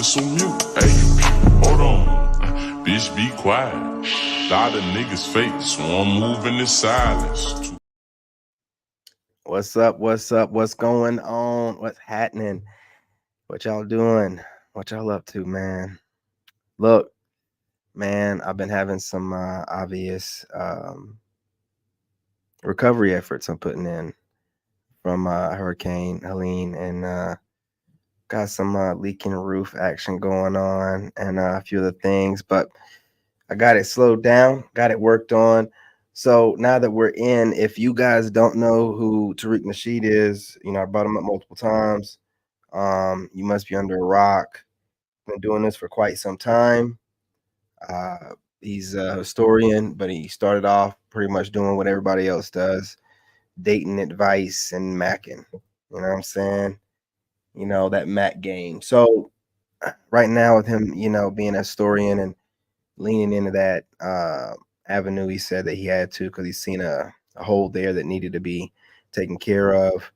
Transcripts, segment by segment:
this on mute. Hey, hold on. Bitch, be quiet. Lot of niggas fake, so I'm moving in silence. What's up? What's up? What's going on? What's happening? What y'all doing? What y'all up to, man? Look, man, I've been having some obvious recovery efforts I'm putting in from Hurricane Helene, and got some leaking roof action going on, and a few other things, but I got it slowed down, got it worked on. So now that we're in, if you guys don't know who Tariq Nasheed is, I brought him up multiple times. You must be under a rock. Been doing this for quite some time. He's a historian, but he started off pretty much doing what everybody else does, dating advice and macking. You know what I'm saying? That Mac game. So right now with him, being a historian and leaning into that avenue, he said that he had to because he's seen a hole there that needed to be taken care of.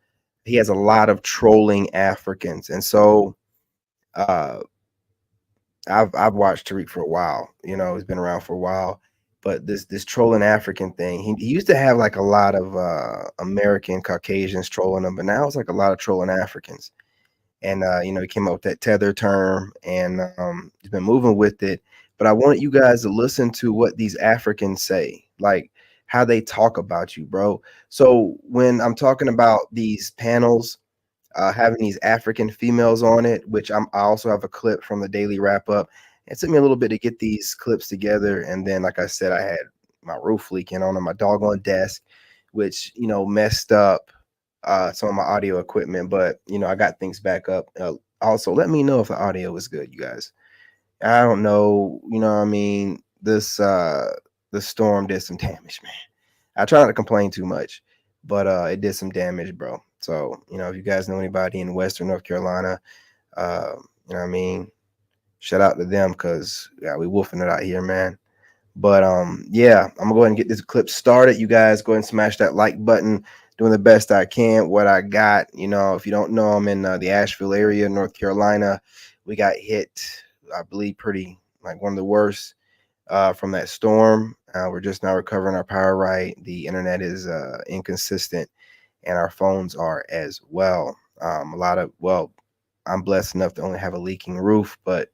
He has a lot of trolling Africans, and so uh, I've watched Tariq for a while. He's been around for a while, but this trolling African thing, he used to have like a lot of American Caucasians trolling him, but now it's like a lot of trolling Africans. And he came up with that tether term, and he's been moving with it. But I want you guys to listen to what these Africans say, like how they talk about you, bro. So when I'm talking about these panels having these African females on it, which I also have a clip from the daily wrap up. It took me a little bit to get these clips together, and then, like I said, I had my roof leaking on my doggone desk, which messed up some of my audio equipment. But I got things back up. Also, let me know if the audio is good, you guys. I don't know, what I mean. The storm did some damage, man. I try not to complain too much, but it did some damage, bro. So, if you guys know anybody in Western North Carolina, what I mean, shout out to them, because we wolfing it out here, man. But yeah, I'm gonna go ahead and get this clip started. You guys go ahead and smash that like button. Doing the best I can. What I got, if you don't know, I'm in the Asheville area, North Carolina. We got hit, I believe, pretty like one of the worst from that storm. We're just now recovering our power right. The internet is inconsistent, and our phones are as well. I'm blessed enough to only have a leaking roof, but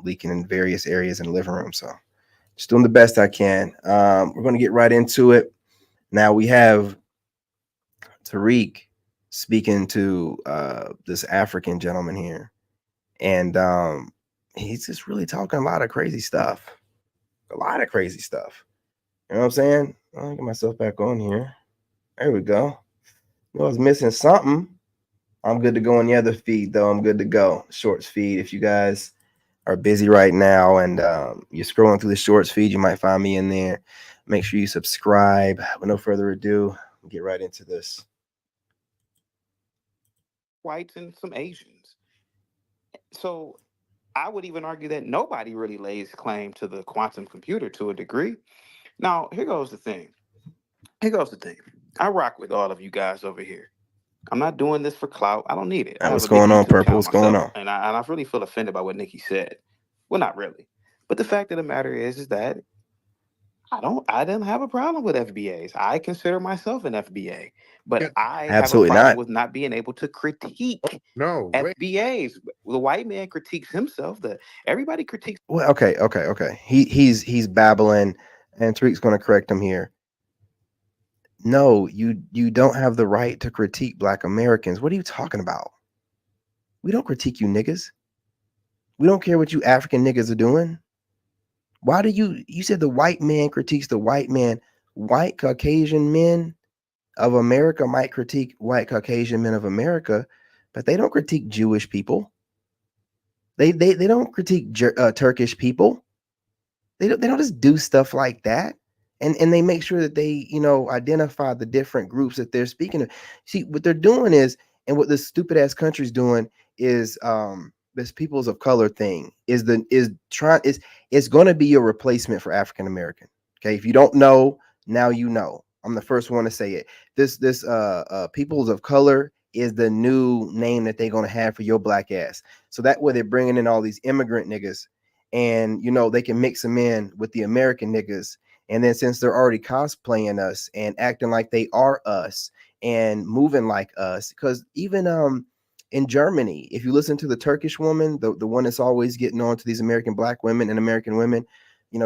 leaking in various areas in the living room. So just doing the best I can. We're going to get right into it. Now we have Tariq speaking to this African gentleman here, and he's just really talking a lot of crazy stuff. A lot of crazy stuff. You know what I'm saying? I'll get myself back on here. There we go. I was missing something. I'm good to go on the other feed, though. I'm good to go. Shorts feed. If you guys are busy right now and you're scrolling through the shorts feed, you might find me in there. Make sure you subscribe. With no further ado, we'll get right into this. Whites and some Asians. So I would even argue that nobody really lays claim to the quantum computer to a degree. Now, here goes the thing. I rock with all of you guys over here. I'm not doing this for clout. I don't need it. I have What's a big going on, YouTube Purple? channel What's going myself, on? and I really feel offended by what Nikki said. Well, not really. But the fact of the matter is that I don't have a problem with FBAs. I consider myself an FBA, but Yeah, I have a Absolutely problem not. with not being able to critique no, wait. FBAs. The white man critiques himself. Everybody critiques. Well, okay. He's babbling, and Tariq's going to correct him here. No, you don't have the right to critique Black Americans. What are you talking about? We don't critique you niggas. We don't care what you African niggas are doing. Why do you said the white man critiques the white man? White Caucasian men of America might critique white Caucasian men of America, but they don't critique Jewish people. They don't critique Turkish people. They don't just do stuff like that. And they make sure that they identify the different groups that they're speaking of. See, what they're doing is, and what this stupid ass country's doing is this peoples of color thing is it's going to be a replacement for African American. Okay, if you don't know, now you know. I'm the first one to say it. This peoples of color is the new name that they're gonna have for your black ass. So that way they're bringing in all these immigrant niggas, and they can mix them in with the American niggas. And then since they're already cosplaying us and acting like they are us and moving like us, because even in Germany, if you listen to the Turkish woman, the one that's always getting on to these American black women and American women,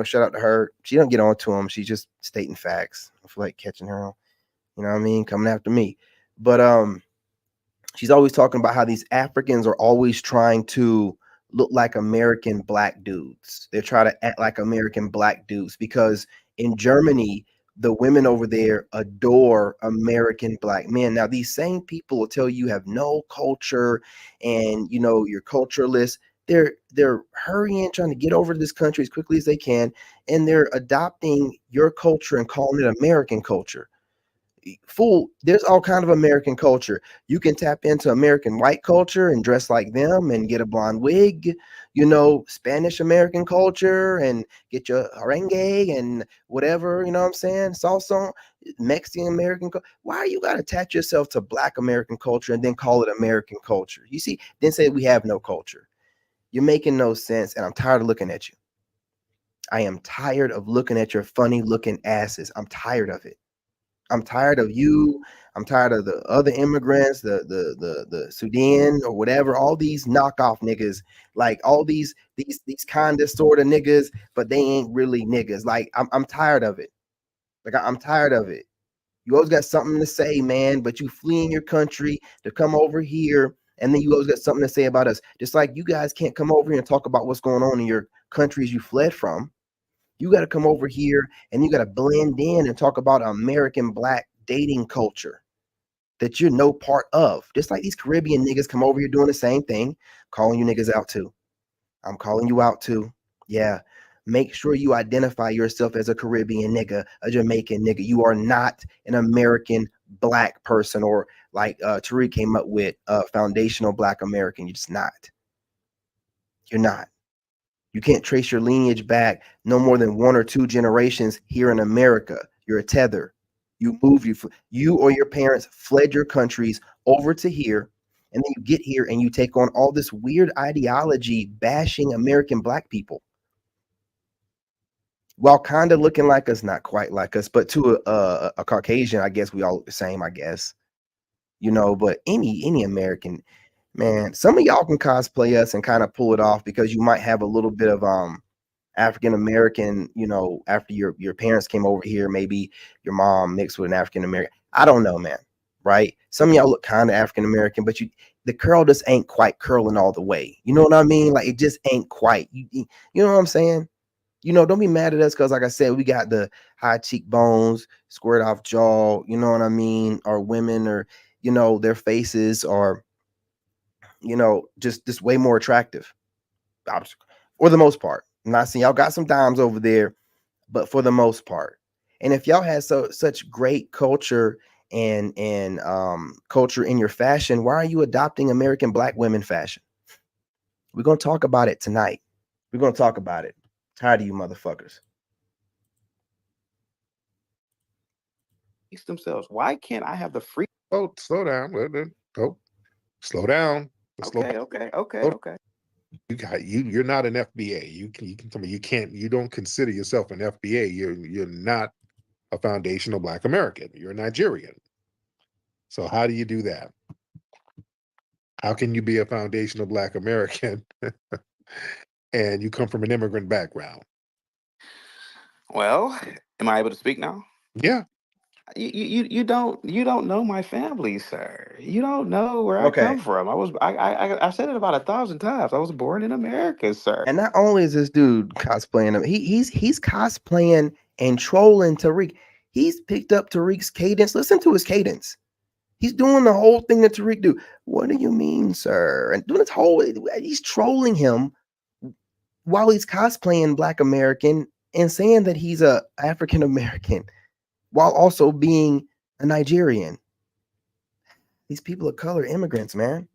shout out to her. She don't get on to them. She's just stating facts. I feel like catching her on, what I mean, coming after me. But she's always talking about how these Africans are always trying to look like American black dudes. They're trying to act like American black dudes because in Germany, the women over there adore American black men. Now, these same people will tell you have no culture and you're cultureless. They're hurrying, trying to get over to this country as quickly as they can, and they're adopting your culture and calling it American culture. Fool, there's all kind of American culture. You can tap into American white culture and dress like them and get a blonde wig, Spanish American culture and get your merengue and whatever, what I'm saying? Salsa, Mexican American. Why you got to attach yourself to black American culture and then call it American culture? You see, then say we have no culture. You're making no sense, and I'm tired of looking at you. I am tired of looking at your funny looking asses. I'm tired of it. I'm tired of you. I'm tired of the other immigrants, the Sudan or whatever. All these knockoff niggas, like all these kind of sort of niggas, but they ain't really niggas. Like I'm tired of it. Like I'm tired of it. You always got something to say, man, but you fleeing your country to come over here, and then you always got something to say about us. Just like you guys can't come over here and talk about what's going on in your countries you fled from. You got to come over here and you got to blend in and talk about American black dating culture that you're no part of. Just like these Caribbean niggas come over here doing the same thing, calling you niggas out too. I'm calling you out too. Yeah. Make sure you identify yourself as a Caribbean nigga, a Jamaican nigga. You are not an American black person, or like Tariq came up with, foundational black American. You're just not. You're not. You can't trace your lineage back no more than 1 or 2 generations here in America. You're a tether. You or your parents fled your countries over to here, and then you get here and you take on all this weird ideology bashing American black people while kind of looking like us, not quite like us, but to a Caucasian, I guess we all look the same, I guess. But any American, man, some of y'all can cosplay us and kind of pull it off because you might have a little bit of African American, after your parents came over here, maybe your mom mixed with an African American. I don't know, man. Right? Some of y'all look kind of African American, but the curl just ain't quite curling all the way. You know what I mean? Like it just ain't quite. You know what I'm saying? Don't be mad at us because, like I said, we got the high cheekbones, squared off jaw. You know what I mean? Or women, or their faces are, just way more attractive, for the most part. I'm not saying y'all got some dimes over there, but for the most part. And if y'all had such great culture and culture in your fashion, why are you adopting American black women fashion? We're gonna talk about it tonight. We're gonna talk about it. Tired of you motherfuckers. Themselves. Why can't I have the free? Oh, slow down. Oh, slow down. Okay. You're not an FBA. You can tell me you don't consider yourself an FBA. You're not a foundational Black American. You're a Nigerian. So how do you do that? How can you be a foundational Black American and you come from an immigrant background? Well, am I able to speak now? Yeah. You don't know my family, sir. You don't know where I come from. I said it about 1,000 times. I was born in America, sir. And not only is this dude cosplaying him, he's cosplaying and trolling Tariq. He's picked up Tariq's cadence. Listen to his cadence. He's doing the whole thing that Tariq do. What do you mean, sir? And doing this whole, he's trolling him while he's cosplaying Black American and saying that he's a African American while also being a Nigerian. These people of color immigrants, man.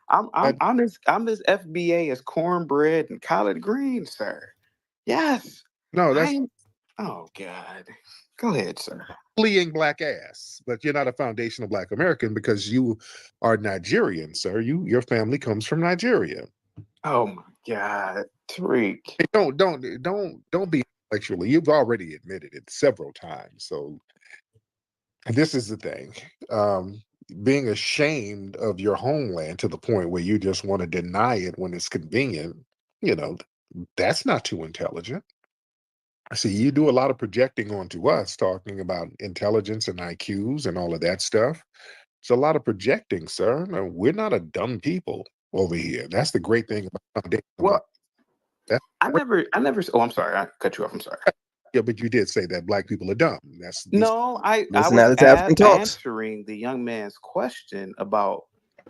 I'm this FBA as cornbread and collard greens, sir. Yes. No, that's oh God. Go ahead, sir. fleeing black ass, but you're not a foundational black American because you are Nigerian, sir. Your family comes from Nigeria. Oh my God, Tariq. Hey, don't be intellectually. You've already admitted it several times. So this is the thing. Being ashamed of your homeland to the point where you just want to deny it when it's convenient, you know, that's not too intelligent. See, you do a lot of projecting onto us, talking about intelligence and IQs and all of that stuff. It's a lot of projecting, sir. No, we're not a dumb people over here. That's the great thing about foundational black. Well, That's I never. Oh, I'm sorry. I cut you off. I'm sorry. yeah, but you did say that black people are dumb. That's this. No, I Listen was how this African talks. answering the young man's question about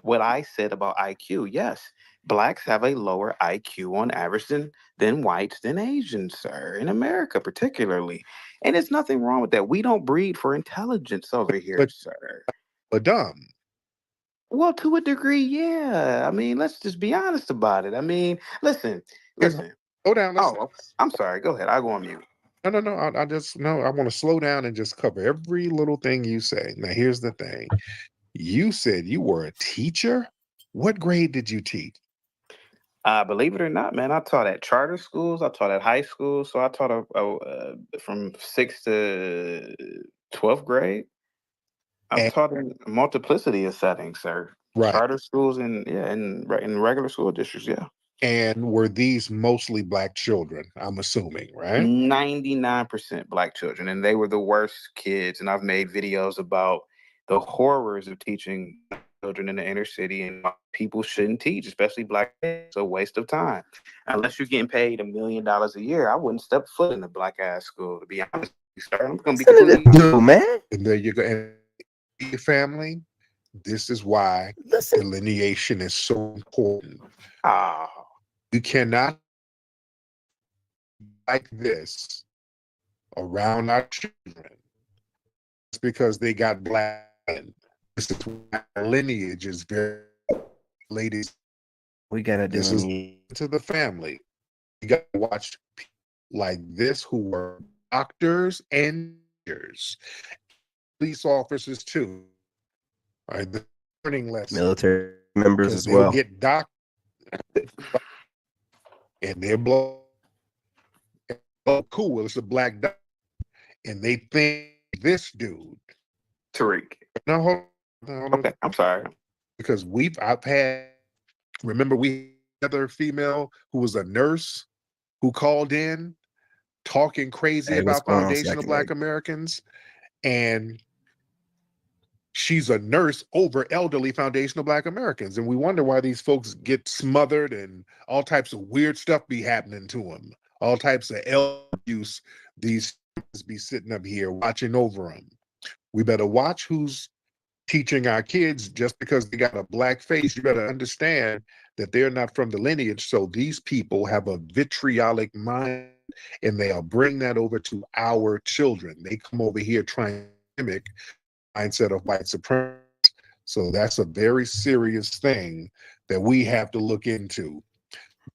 what I said about IQ. Yes, blacks have a lower IQ on average than whites than Asians, sir, in America particularly. And there's nothing wrong with that. We don't breed for intelligence over here, But sir. dumb. Well, to a degree, yeah. I mean, let's just be honest about it. I mean, listen, Here's listen. Slow down. Let's Oh, I'm sorry. Go ahead. I'll go on mute. no. I just no. I want to slow down and just cover every little thing you say. Now, here's the thing. You said you were a teacher. What grade did you teach? Believe it or not, man, I taught at charter schools. I taught at high school. So I taught from 6th to 12th grade. I've And, taught in a multiplicity of settings, sir. right. Charter schools and yeah, in regular school districts, yeah. And were these mostly black children? I'm assuming, right? 99% black children, and they were the worst kids. And I've made videos about the horrors of teaching children in the inner city and why people shouldn't teach, especially black kids. It's a waste of time. Unless you're getting paid $1 million a year, I wouldn't step foot in a black ass school, to be honest with you, sir. I'm gonna be Listen to this completely dude, man. And there you go. And your family. This is why Listen. delineation is so important. ah. You cannot like this around our children. It's because they got black. This is why lineage is very, ladies. We gotta do This is it. to the family. You got to watch people like this who were doctors and teachers, police officers too. All right, the learning lesson. Military members Because as they'll well. get doctors and they're blow cool. It's a black doctor, and they think this dude. Tariq. No, hold on. Okay, I'm sorry. Because I've had. Remember, we had another female who was a nurse who called in talking crazy Hey, what's about going on, foundational second black leg? Americans, and she's a nurse over elderly foundational black Americans, and we wonder why these folks get smothered and all types of weird stuff be happening to them, all types of abuse. These be sitting up here watching over them. We better watch who's teaching our kids. Just because they got a black face, you better understand that they're not from the lineage. So these people have a vitriolic mind, and they'll bring that over to our children. They come over here trying to mimic mindset of white supremacy. So that's a very serious thing that we have to look into.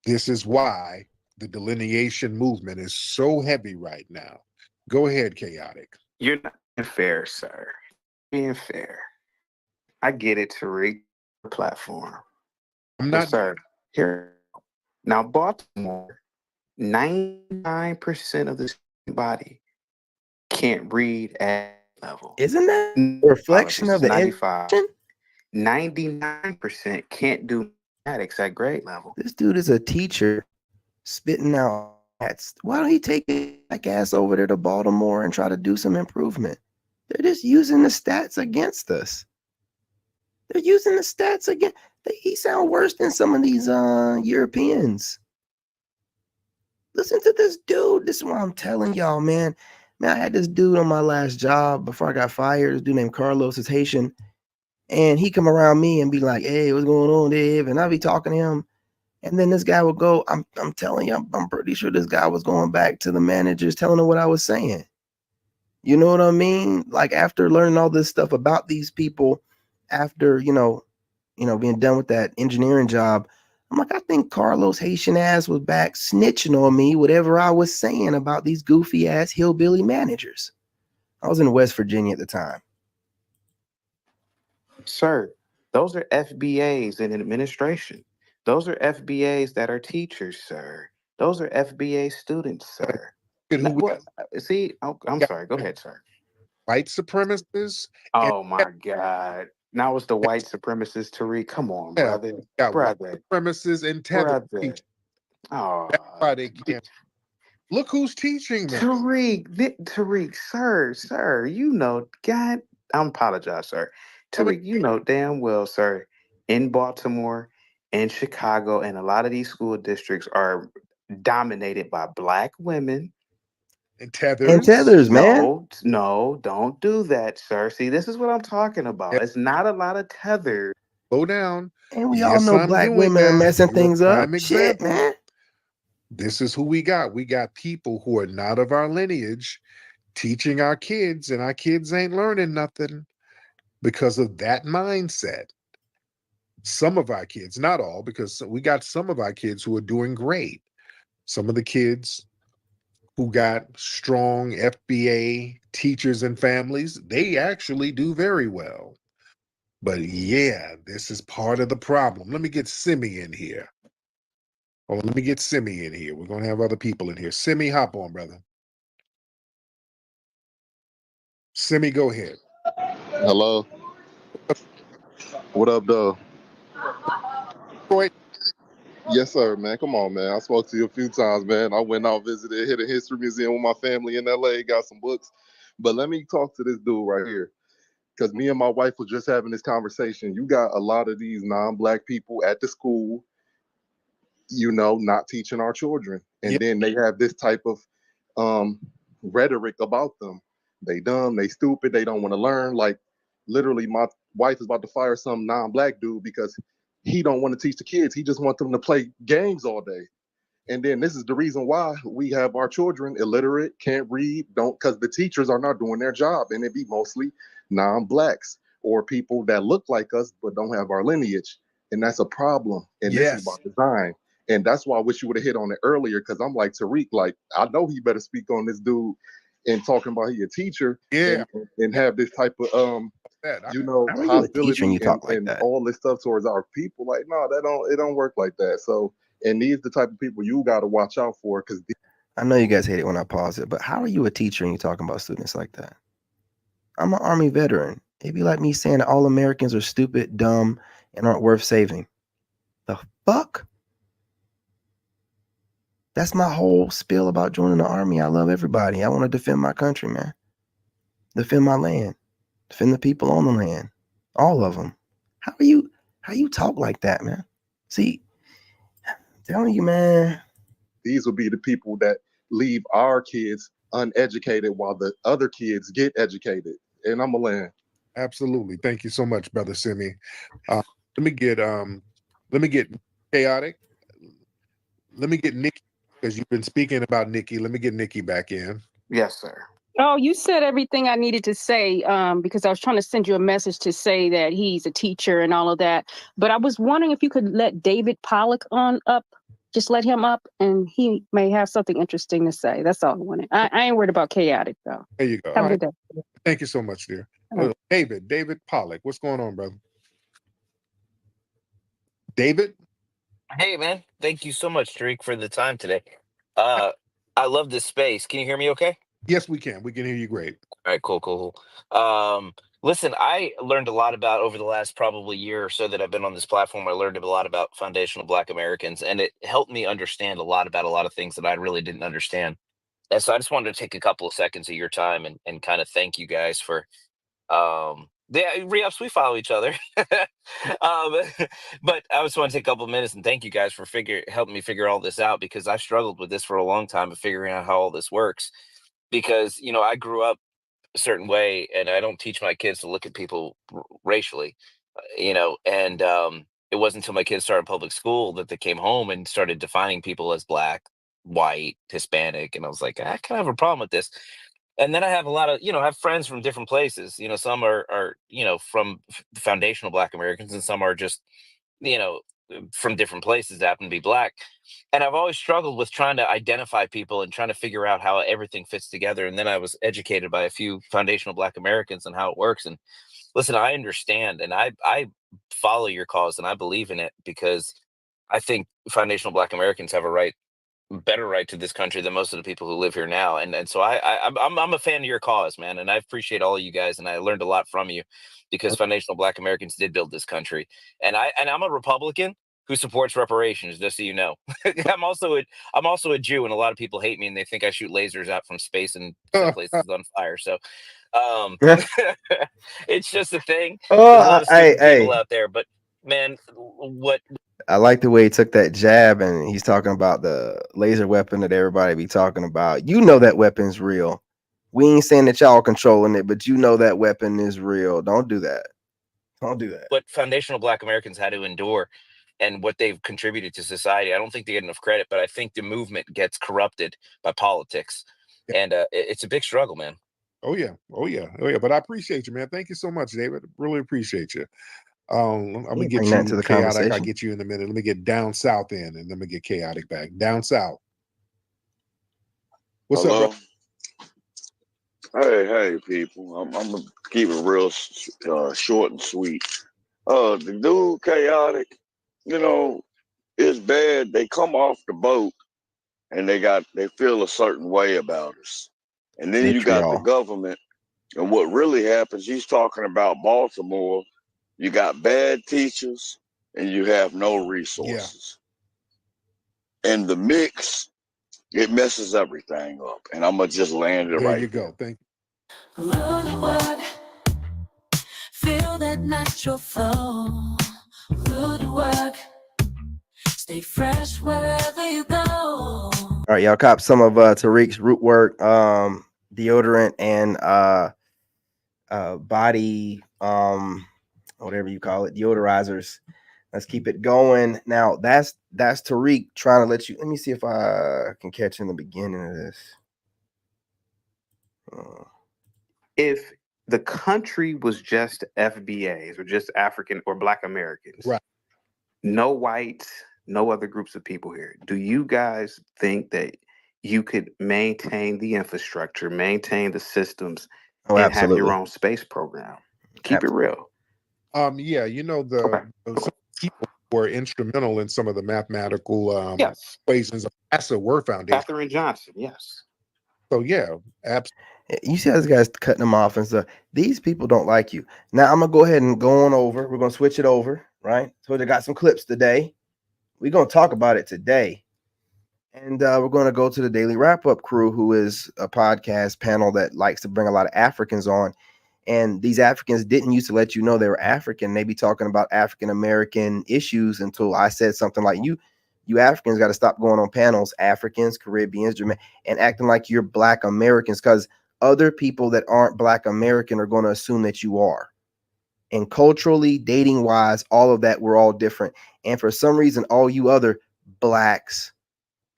This is why the delineation movement is so heavy right now. Go ahead, Chaotic. You're not being fair, sir. Being fair. I get it, Tariq. Platform. I'm But not. sir, here now Baltimore, 99% of the body can't read at level. Isn't that a reflection of the 95. education? 99% can't do mathematics at grade level. This dude is a teacher spitting out stats. Why don't he take his black ass over there to Baltimore and try to do some improvement? They're just using the stats against us. They're using the stats again. He sound worse than some of these Europeans. Listen to this dude. This is what I'm telling y'all, man. Man, I had this dude on my last job before I got fired. This dude named Carlos is Haitian. And he come around me and be like, hey, what's going on, Dave? And I'll be talking to him. And then this guy would go, I'm telling you, I'm pretty sure this guy was going back to the managers telling him what I was saying. You know what I mean? Like after learning all this stuff about these people, after, being done with that engineering job, I'm like, I think Carlos Haitian ass was back snitching on me, whatever I was saying about these goofy ass hillbilly managers. I was in West Virginia at the time. Sir, those are FBAs in administration. Those are FBAs that are teachers, sir. Those are FBA students, sir. Look at who we What? See, I'm got. sorry. Go ahead, sir. White supremacists. And Oh my God. Now it's the white supremacist, Tariq. Come on, yeah, brother. got white Brother. supremacists and Tether Brother. teachers. Oh, That's why they can't. Look who's teaching them. Tariq, sir, you know, God, I apologize, sir. I mean, Tariq, you know damn well, sir, in Baltimore, in Chicago, and a lot of these school districts are dominated by black women. and And Tethers. Tethers, man. No, don't do that, sir. See, this is what I'm talking about. It's not a lot of tether. Slow down. And we all Yes, know I'm black doing women are that. messing You're a things up. prime Shit, example. man. This is who we got. We got people who are not of our lineage teaching our kids, and our kids ain't learning nothing because of that mindset. Some of our kids, not all, because we got some of our kids who are doing great. Some of the kids who got strong FBA teachers and families, they actually do very well. But yeah, this is part of the problem. Let me get Simi in here. Oh, let me get Simi in here. We're going to have other people in here. Simi, hop on, brother. Simi, go ahead. Hello. What up, though? Detroit. Yes, sir, man. Come on, man. I spoke to you a few times, man. I went out, visited Hidden History Museum with my family in LA, got some books. But let me talk to this dude right here. Because me and my wife were just having this conversation. You got a lot of these non-black people at the school, not teaching our children. And Yep. then they have this type of um, rhetoric about them. They dumb, they stupid, they don't want to learn. Like literally, my wife is about to fire some non-black dude because he don't want to teach the kids. He just wants them to play games all day. And then this is the reason why we have our children illiterate, can't read, don't, because the teachers are not doing their job, and it be mostly non-blacks or people that look like us but don't have our lineage, and that's a problem. And this is by Yes. design. And that's why I wish you would have hit on it earlier, because I'm like Tariq, like I know he better speak on this dude and talking about he a teacher Yeah. and have this type of That. How are you a teacher and hostility you talk like and that? all this stuff towards our people. Like, no, it don't work like that. So, and these the type of people you got to watch out for, because I know you guys hate it when I pause it, but how are you a teacher and you talking about students like that? I'm an Army veteran. It'd be like me saying that all Americans are stupid, dumb, and aren't worth saving. The fuck? That's my whole spiel about joining the Army. I love everybody. I want to defend my country, man. Defend my land. Defend the people on the land. All of them. How you talk like that, man? See, I'm telling you, man. these would be the people that leave our kids uneducated while the other kids get educated. And I'm a land. Absolutely. Thank you so much, brother Simi. Let me get chaotic. Let me get Nikki, because you've been speaking about Nikki. Let me get Nikki back in. Yes, sir. Oh, you said everything I needed to say, because I was trying to send you a message to say that he's a teacher and all of that. But I was wondering if you could let David Pollock on up. Just let him up, and he may have something interesting to say. That's all I wanted. I ain't worried about chaotic, though. There you go. Have All a right. good day. Thank you so much, dear. All right. David Pollock. What's going on, brother? David? Hey man, thank you so much, Tariq, for the time today. I love this space. Can you hear me okay? Yes, we can. We can hear you great. All right, cool. Listen, I learned a lot about over the last probably year or so that I've been on this platform. I learned a lot about foundational Black Americans, and it helped me understand a lot about a lot of things that I really didn't understand. And so I just wanted to take a couple of seconds of your time and kind of thank you guys for yeah, re-ups, we follow each other. um but I just want to take a couple of minutes and thank you guys for helping me figure all this out, because I struggled with this for a long time of figuring out how all this works, because I grew up a certain way, and I don't teach my kids to look at people racially, and it wasn't until my kids started public school that they came home and started defining people as black, white, Hispanic, and I was like, I kind of have a problem with this. And then I have a lot of, I have friends from different places. Some are from foundational Black Americans, and some are just, you know, from different places that happen to be black. And I've always struggled with trying to identify people and trying to figure out how everything fits together. And then I was educated by a few foundational Black Americans on how it works. And listen, I understand, and I follow your cause, and I believe in it, because I think foundational Black Americans have a better right to this country than most of the people who live here now. And so I'm a fan of your cause, man, and I appreciate all of you guys, and I learned a lot from you, because foundational Black Americans did build this country. And I'm a Republican who supports reparations, just so you know. I'm also a Jew, and a lot of people hate me, and they think I shoot lasers out from space and set places on fire. So it's just a thing. There's a lot of stupid people out there, but man, what I like the way he took that jab, and he's talking about the laser weapon that everybody be talking about. You know that weapon's real. We ain't saying that y'all controlling it, but you know that weapon is real. Don't do that. Don't do that. what foundational Black Americans had to endure and what they've contributed to society, I don't think they get enough credit, but I think the movement gets corrupted by politics. And it's a big struggle, man. Oh yeah. But I appreciate you, man. Thank you so much, David. Really appreciate you. I'm gonna get bring that you into the chaotic. I'll conversation. get you in a minute. Let me get down south in, and then we get chaotic back. Down south. What's Hello? up, bro? Hey, people. I'm gonna keep it real short and sweet. The dude, chaotic. You know, it's bad. They come off the boat and they feel a certain way about us, and then you got the Vitriol. government. And what really happens? He's talking about Baltimore. You got bad teachers, and you have no resources. And the mix, it messes everything up. And I'm gonna just land it There right you there. go. Thank Root feel that natural flow. Root work, stay fresh wherever you go. All right, y'all cop some of Tariq's root work, deodorant, and body, whatever you call it, deodorizers. Let's keep it going. Now that's Tariq trying to let you. Let me see if I can catch in the beginning of this. If the country was just FBAs or just African or Black Americans, Right. no whites, no other groups of people here, do you guys think that you could maintain the infrastructure, maintain the systems, Oh, and have your absolutely. own space program? Keep it real. Yeah, you know, Okay. some people were instrumental in some of the mathematical Yes. equations of NASA were foundation. Katherine Johnson, yes. So yeah, absolutely. You see how this guy's cutting them off and stuff. These people don't like you. Now I'm gonna go ahead and go on over. We're gonna switch it over, right? So they got some clips today. We're gonna talk about it today. And we're going to go to the Daily Wrap Up crew, who is a podcast panel that likes to bring a lot of Africans on. And these Africans didn't used to let you know they were African. They be talking about African American issues until I said something like, you Africans got to stop going on panels, Africans, Caribbeans, Jamaican, and acting like you're Black Americans, because other people that aren't Black American are going to assume that you are. And culturally, dating wise, all of that, we're all different. And for some reason, all you other Blacks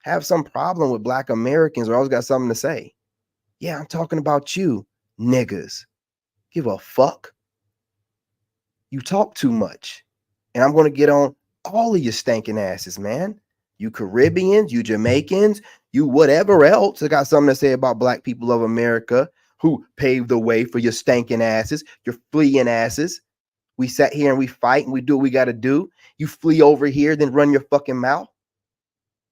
have some problem with Black Americans or always got something to say. Yeah, I'm talking about you, niggas. Give a fuck. You talk too much. And I'm going to get on all of you stinking asses, man. You Caribbeans, you Jamaicans, you whatever else that got something to say about Black people of America who paved the way for your stinking asses, your fleeing asses. We sat here and we fight and we do what we got to do. You flee over here, then run your fucking mouth.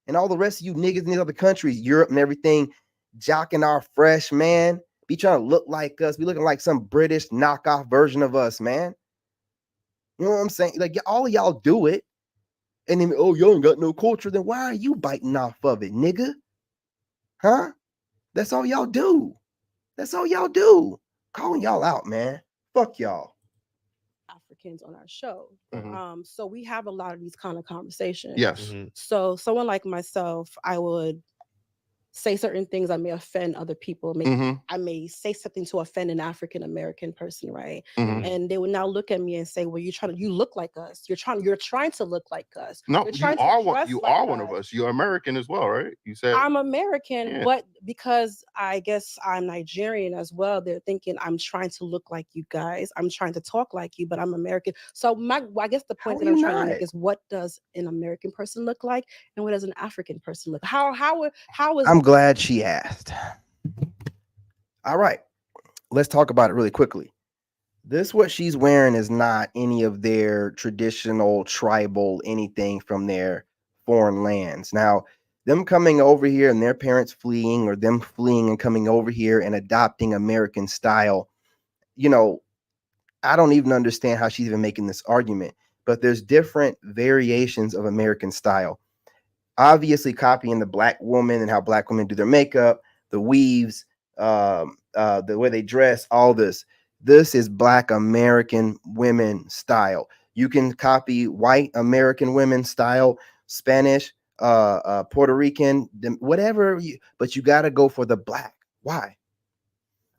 And all the rest of you niggas in these other countries, Europe and everything, jocking our fresh, man. Be trying to look like us. Be looking like some British knockoff version of us, man. You know what I'm saying? Like, all of y'all do it. And then, oh, y'all ain't got no culture. Then why are you biting off of it, nigga? Huh? That's all y'all do. That's all y'all do. Calling y'all out, man. Fuck y'all. Africans on our show. Mhm. So we have a lot of these kind of conversations. Yes. So someone like myself, I would say certain things that may offend other people. I may say something to offend an African American person, right? And they would now look at me and say, "Well, you look like us. You're trying to look like us. No, You're you trying to are dress you like are one of us." us. You're American as well, right? You said I'm American, Yeah. but because I guess I'm Nigerian as well, they're thinking I'm trying to look like you guys. I'm trying to talk like you, but I'm American. So I guess the point How that are I'm you trying to make not? is, what does an American person look like, and what does an African person look? How is I'm glad she asked. All right, let's talk about it really quickly. This what she's wearing is not any of their traditional tribal anything from their foreign lands. Now, them coming over here and their parents fleeing, or them fleeing and coming over here and adopting American style, you know, I don't even understand how she's even making this argument. But there's different variations of American style. Obviously, copying the black woman and how black women do their makeup, the weaves, the way they dress, all this. This is Black American women style. You can copy white American women style, Spanish, Puerto Rican, whatever, but you got to go for the black. Why?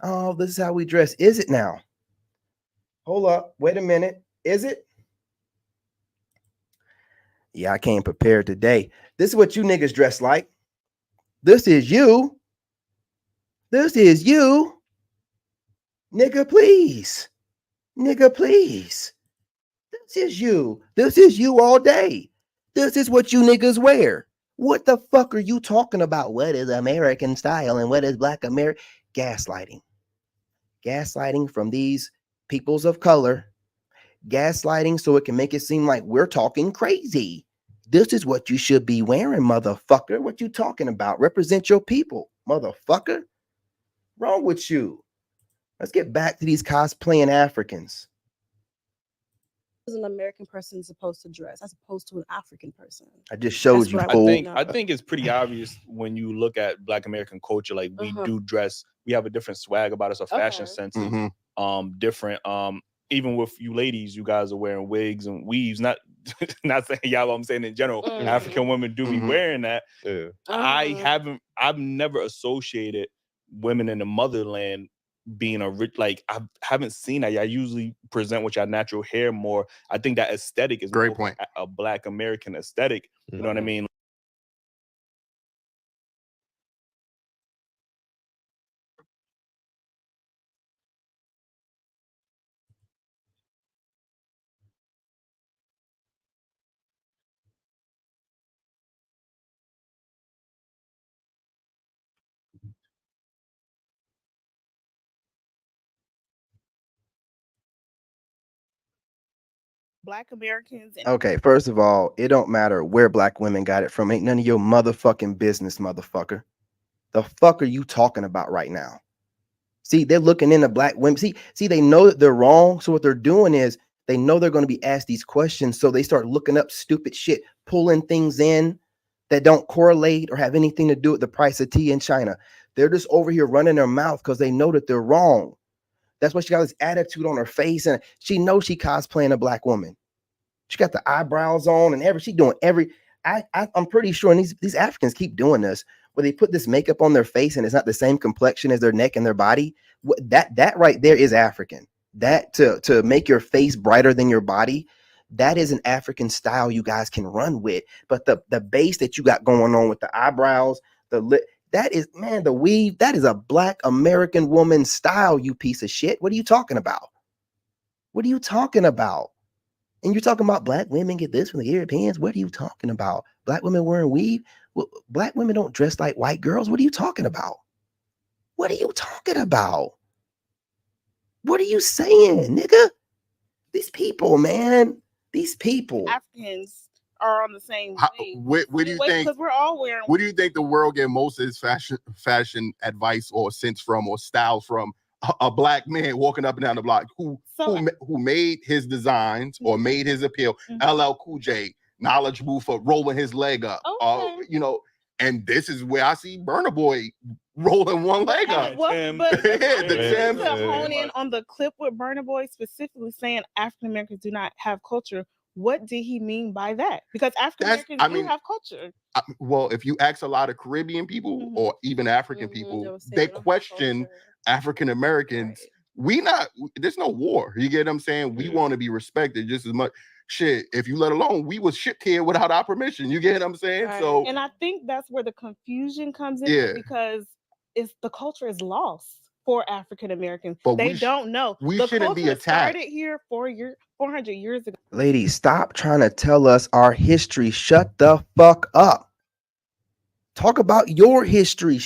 Oh, this is how we dress. Is it now? Hold up. Wait a minute. Is it? Yeah, I came prepared today. This is what you niggas dress like. This is you. This is you. Nigga, please. Nigga, please. This is you. This is you all day. This is what you niggas wear. What the fuck are you talking about? What is American style and what is Black American? Gaslighting. Gaslighting from these peoples of color. Gaslighting so it can make it seem like we're talking crazy. This is what you should be wearing, motherfucker. What you talking about? Represent your people, motherfucker. Wrong with you? Let's get back to these cosplaying Africans. Is an American person supposed to dress as opposed to an African person? I just showed That's you, what I fool. wanna know. I think it's pretty obvious when you look at Black American culture. Like, we do dress, we have a different swag about us, a fashion sense is different. Even with you ladies, you guys are wearing wigs and weaves. Not saying y'all, I'm saying in general, African women do be wearing that. I've never associated women in the motherland being a rich, like, I haven't seen that. Y'all usually present with your natural hair more. I think that aesthetic is Great point. a Black American aesthetic. You know what I mean? Black Americans and Okay, first of all, it don't matter where black women got it from. Ain't none of your motherfucking business, motherfucker. The fuck are you talking about right now? See, they're looking into black women. See, they know that they're wrong. So what they're doing is they know they're going to be asked these questions. So they start looking up stupid shit, pulling things in that don't correlate or have anything to do with the price of tea in China. They're just over here running their mouth because they know that they're wrong. That's why she got this attitude on her face, and she knows she cosplaying a black woman. She got the eyebrows on and she doing every. I'm pretty sure, and these Africans keep doing this, where they put this makeup on their face and it's not the same complexion as their neck and their body. That right there is African. That to make your face brighter than your body, that is an African style you guys can run with. But the base that you got going on with the eyebrows, the lip, that is, man, the weave, that is a Black American woman style, you piece of shit. What are you talking about? What are you talking about? And you're talking about black women get this from the Europeans. What are you talking about? Black women wearing weave? Well, black women don't dress like white girls. What are you talking about? What are you talking about? What are you saying, nigga? These people, man. These people. Africans are on the same Where do you think? Because we're all wearing. Where do you think the world get most of its fashion advice or sense from, or style from? A black man walking up and down the block who made his designs or made his appeal. LL Cool J, knowledgeable for rolling his leg up. And this is where I see Burna Boy rolling one leg up. To hone in on the clip with Burna Boy specifically saying African Americans do not have culture. what did he mean by that? Because African Americans do have culture. Well, if you ask a lot of Caribbean people or even African people, they question African Americans. There's no war. You get what I'm saying? We want to be respected just as much. Shit, if you let alone, we was shipped here without our permission. You get what I'm saying? Right. So, and I think that's where the confusion comes in because the culture is lost for African Americans. But they don't know. We the shouldn't be culture attacked. started here 400 years ago. Ladies, stop trying to tell us our history. Shut the fuck up. Talk about your history.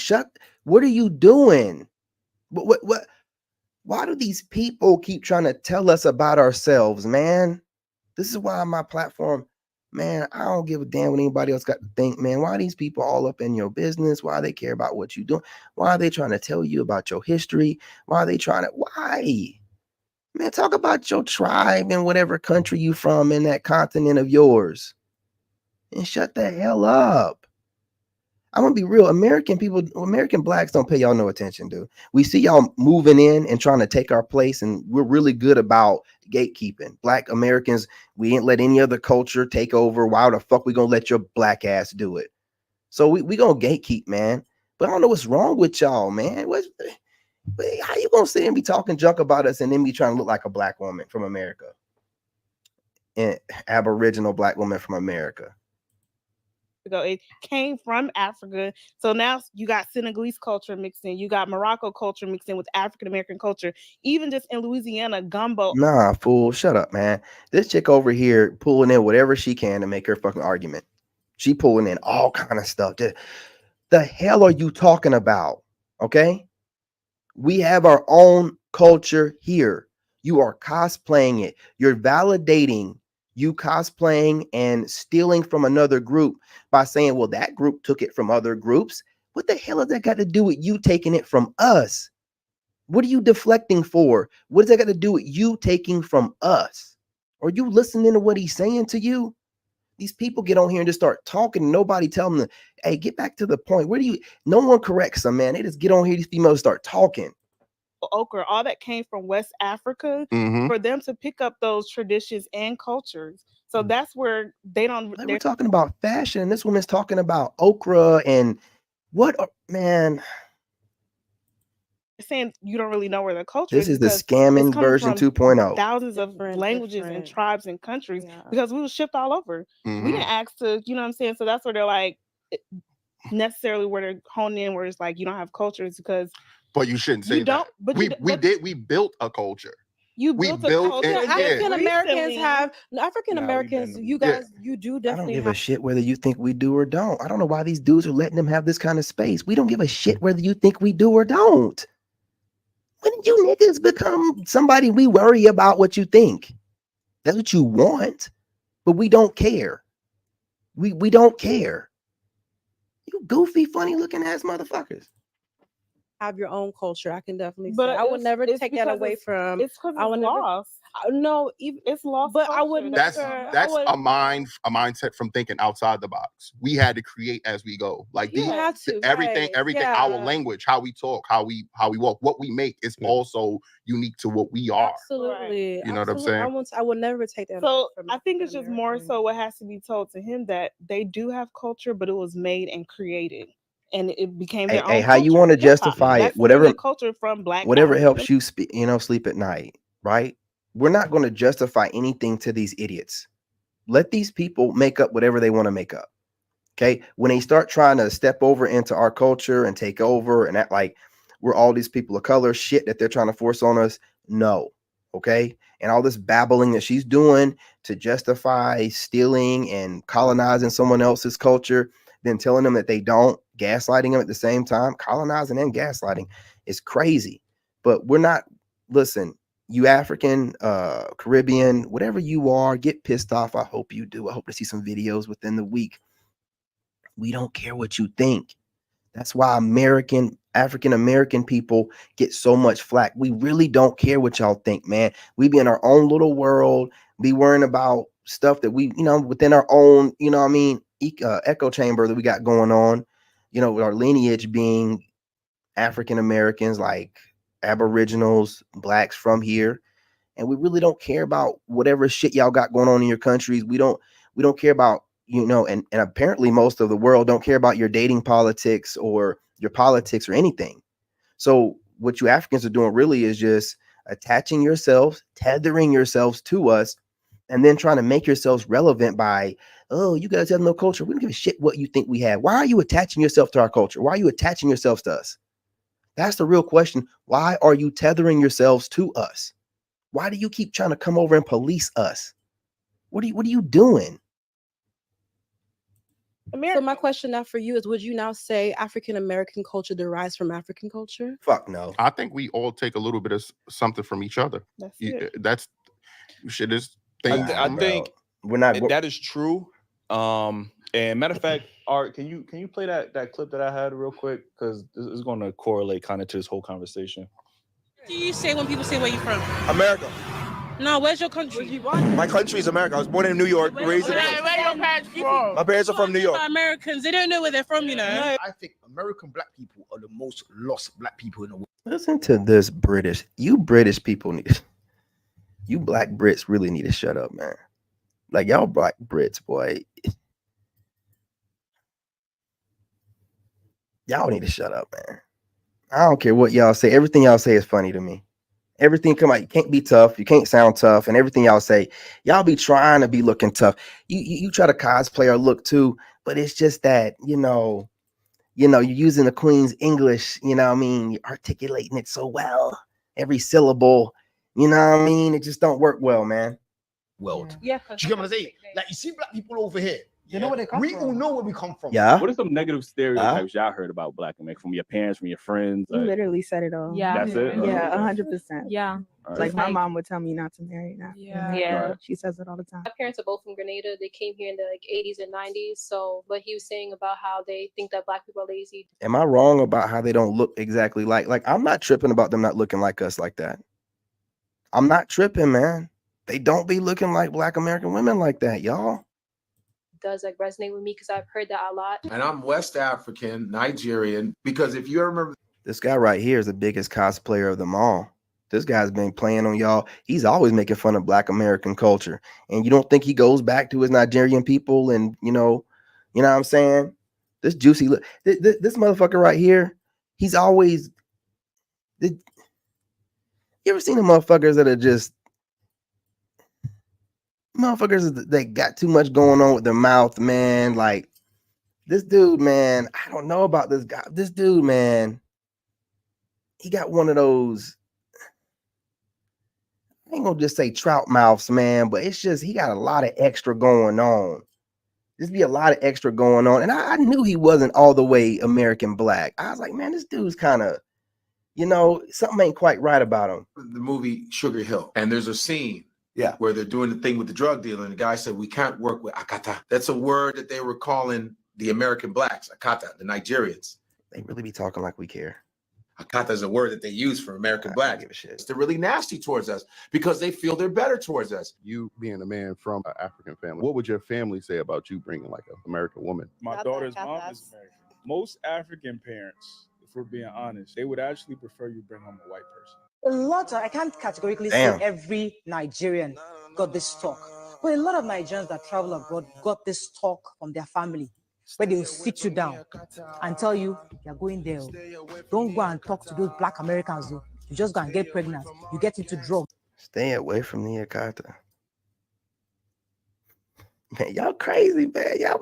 What are you doing? What why do these people keep trying to tell us about ourselves, man? This is why on my platform, man, I don't give a damn what anybody else got to think, man. Why are these people all up in your business? Why they care about what you're doing? Why are they trying to tell you about your history? Why? Man, talk about your tribe and whatever country you from in that continent of yours. And shut the hell up. I'm gonna be real. American blacks don't pay y'all no attention, dude. We see y'all moving in and trying to take our place, and we're really good about gatekeeping. Black Americans, we ain't let any other culture take over. Why the fuck we gonna let your black ass do it? So we gonna gatekeep, man. But I don't know what's wrong with y'all, man. How you gonna sit and be talking junk about us and then be trying to look like a black woman from America? An Aboriginal black woman from America. It came from Africa. So now you got Senegalese culture mixed in. You got Morocco culture mixed in with African American culture. Even just in Louisiana, gumbo. Nah, fool. Shut up, man. This chick over here pulling in whatever she can to make her fucking argument. She pulling in all kind of stuff. The hell are you talking about? Okay? We have our own culture here. You are cosplaying it. You're validating you cosplaying and stealing from another group by saying, well, that group took it from other groups. What the hell has that got to do with you taking it from us? What are you deflecting for? What does that got to do with you taking from us? Are you listening to what he's saying to you? These people get on here and just start talking. And nobody tell them, hey, get back to the point. No one corrects them, man. They just get on here. These females start talking. Ochre, all that came from West Africa for them to pick up those traditions and cultures. So that's where we're talking about fashion. This woman's talking about okra and what, man. Saying you don't really know where the culture is. This is the scamming version 2.0. Thousands of languages and tribes and countries because we were shipped all over. We didn't ask to, you know what I'm saying? So that's where they're like necessarily where they're honing in where it's like you don't have cultures because. But you shouldn't say that. We built a culture. We built a culture. African Americans, you guys, you do definitely. I don't give a shit whether you think we do or don't. I don't know why these dudes are letting them have this kind of space. We don't give a shit whether you think we do or don't. When did you niggas become somebody we worry about what you think? That's what you want, but we don't care. We don't care. You goofy, funny looking ass motherfuckers. Have your own culture. I can definitely say I would never take that away from. It's because it's lost. No, it's lost. But I wouldn't. That's a mindset from thinking outside the box. We had to create as we go. Like everything, our language, how we talk, how we walk, what we make is also unique to what we are. Absolutely. You know what I'm saying? I would never take that. So I think it's just more so what has to be told to him that they do have culture, but it was made and created. And it became their own. Hey, how you want to justify it? Whatever culture from black. Whatever helps you sleep at night, right? We're not going to justify anything to these idiots. Let these people make up whatever they want to make up. Okay. When they start trying to step over into our culture and take over and act like we're all these people of color shit that they're trying to force on us. No. Okay. And all this babbling that she's doing to justify stealing and colonizing someone else's culture, then telling them that they don't, gaslighting them at the same time, colonizing and gaslighting is crazy. But we're not, listen, you African, Caribbean, whatever you are, get pissed off. I hope you do. I hope to see some videos within the week. We don't care what you think. That's why African American people get so much flack. We really don't care what y'all think, man. We be in our own little world, be worrying about stuff that we, within our own, echo chamber that we got going on, with our lineage being African Americans, like Aboriginals, blacks from here. and we really don't care about whatever shit y'all got going on in your countries. We don't care about, and apparently most of the world don't care about your dating politics or your politics or anything. So what you Africans are doing really is just attaching yourselves, tethering yourselves to us, and then trying to make yourselves relevant by, oh, you guys have no culture. We don't give a shit what you think we have. Why are you attaching yourself to our culture? Why are you attaching yourselves to us? That's the real question. Why are you tethering yourselves to us? Why do you keep trying to come over and police us? What are you doing? So my question now for you is, would you now say African American culture derives from African culture? Fuck no. I think we all take a little bit of something from each other. That's shit is things. I think we're not. That is true. And matter of fact, Art, can you play that clip that I had real quick, because this is going to correlate kind of to this whole conversation. What do you say when people say where you from? America. No, where's your country? My country is America. I was born in New York, raised in. Where your parents from? My parents are from New York. Americans, they don't know where they're from, you know. I think American black people are the most lost black people in the world. Listen to this British. You British people you black Brits really need to shut up, man. Like y'all black Brits, boy. Y'all need to shut up, man. I don't care what y'all say. Everything y'all say is funny to me. Everything come out. You can't be tough. You can't sound tough. And everything y'all say, y'all be trying to be looking tough. You try to cosplay or look too, but it's just that, you're using the Queen's English, you're articulating it so well. Every syllable, it just don't work well, man. World. Yeah. Do you get what I'm saying? Like, you see black people over here. You know where they come from. We all know where we come from. Yeah. What are some negative stereotypes y'all heard about black America from your parents, from your friends? You literally said it all. Yeah. That's it? Yeah, 100%. Yeah. All Like right. my mom would tell me not to marry an African. Yeah. She says it all the time. My parents are both from Grenada. They came here in the 80s and 90s. So what he was saying about how they think that black people are lazy. Am I wrong about how they don't look exactly like I'm not tripping about them not looking like us like that. I'm not tripping, man. They don't be looking like black American women like that, y'all. Does like resonate with me because I've heard that a lot. And I'm West African, Nigerian, because if you remember, this guy right here is the biggest cosplayer of them all. This guy's been playing on y'all. He's always making fun of black American culture. And you don't think he goes back to his Nigerian people and, you know what I'm saying? This juicy look, this motherfucker right here, he's always, you ever seen the motherfuckers that are just, motherfuckers that got too much going on with their mouth, man? Like, this dude, man, I don't know about this guy. This dude, man, he got one of those, I ain't gonna just say trout mouths, man, but it's just, he got a lot of extra going on. There's be a lot of extra going on. And I knew he wasn't all the way American black. I was like, man, this dude's kind of, something ain't quite right about him. the movie Sugar Hill, and there's a scene where they're doing the thing with the drug dealer, and the guy said, we can't work with akata. That's a word that they were calling the American blacks, akata, the Nigerians. They really be talking like we care. Akata is a word that they use for American blacks. They're really nasty towards us because they feel they're better towards us. You being a man from an African family, what would your family say about you bringing like an American woman? My daughter's mom is American. Most African parents, if we're being honest, they would actually prefer you bring home a white person. A lot, I can't categorically Damn. say every Nigerian got this talk, but a lot of Nigerians that travel abroad got this talk from their family, where they will sit you down and tell you, you're going there. Don't go and talk to those black Americans. You just go and get pregnant. You get into drugs. Stay away from the akata. Man, y'all crazy, man. Y'all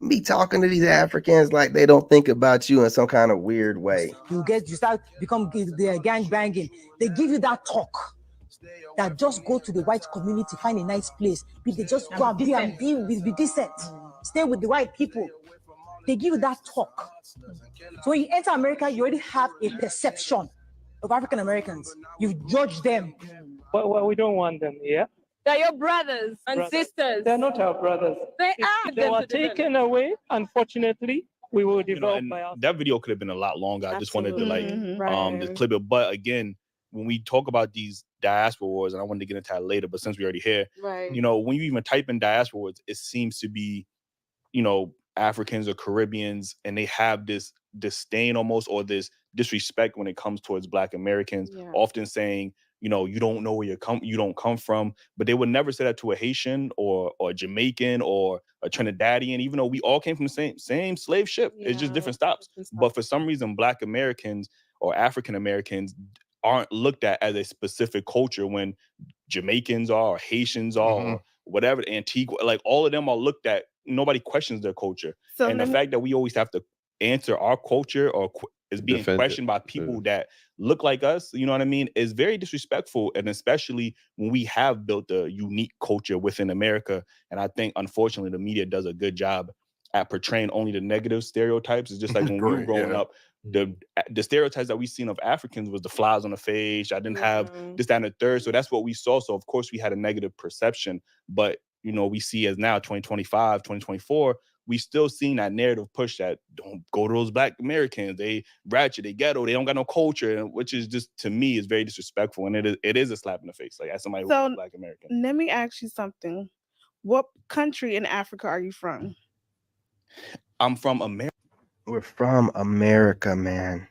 be talking to these Africans like they don't think about you in some kind of weird way. You start become the gang banging. They give you that talk that just go to the white community, find a nice place. They just go and be decent. Stay with the white people. They give you that talk. So when you enter America, you already have a perception of African Americans. You judge them. Well, we don't want them here. They're your brothers and sisters. They're not our brothers. They If are. they were taken away, unfortunately, we will develop by ourselves. That video could have been a lot longer. I just wanted to Right. just clip it. But again, when we talk about these diaspora wars, and I wanted to get into that later, but since we're already here, Right. when you even type in diaspora wars, it seems to be, Africans or Caribbeans, and they have this disdain almost, or this disrespect when it comes towards Black Americans, often saying you don't know where you don't come from. But they would never say that to a Haitian or a Jamaican or a Trinidadian, even though we all came from the same slave ship. It's just different stops. But for some reason, Black Americans or African Americans aren't looked at as a specific culture when Jamaicans are, or Haitians are, or whatever, Antigua, like all of them are looked at. Nobody questions their culture. So and the fact that we always have to answer our culture or is being Defend it. questioned by people that look like us, you know what I mean, is very disrespectful. And especially when we have built a unique culture within America. And I think, unfortunately, the media does a good job at portraying only the negative stereotypes. It's just like when we were growing up, the stereotypes that we seen of Africans was the flies on the face. I didn't have this, that, and the third. So that's what we saw. So of course we had a negative perception. But we see as now 2025, 2024, we still seeing that narrative push that don't go to those Black Americans. They ratchet, they ghetto, they don't got no culture, which is just, to me, is very disrespectful. And it is a slap in the face, like as somebody who's a Black American. Let me ask you something. What country in Africa are you from? I'm from America. We're from America, man.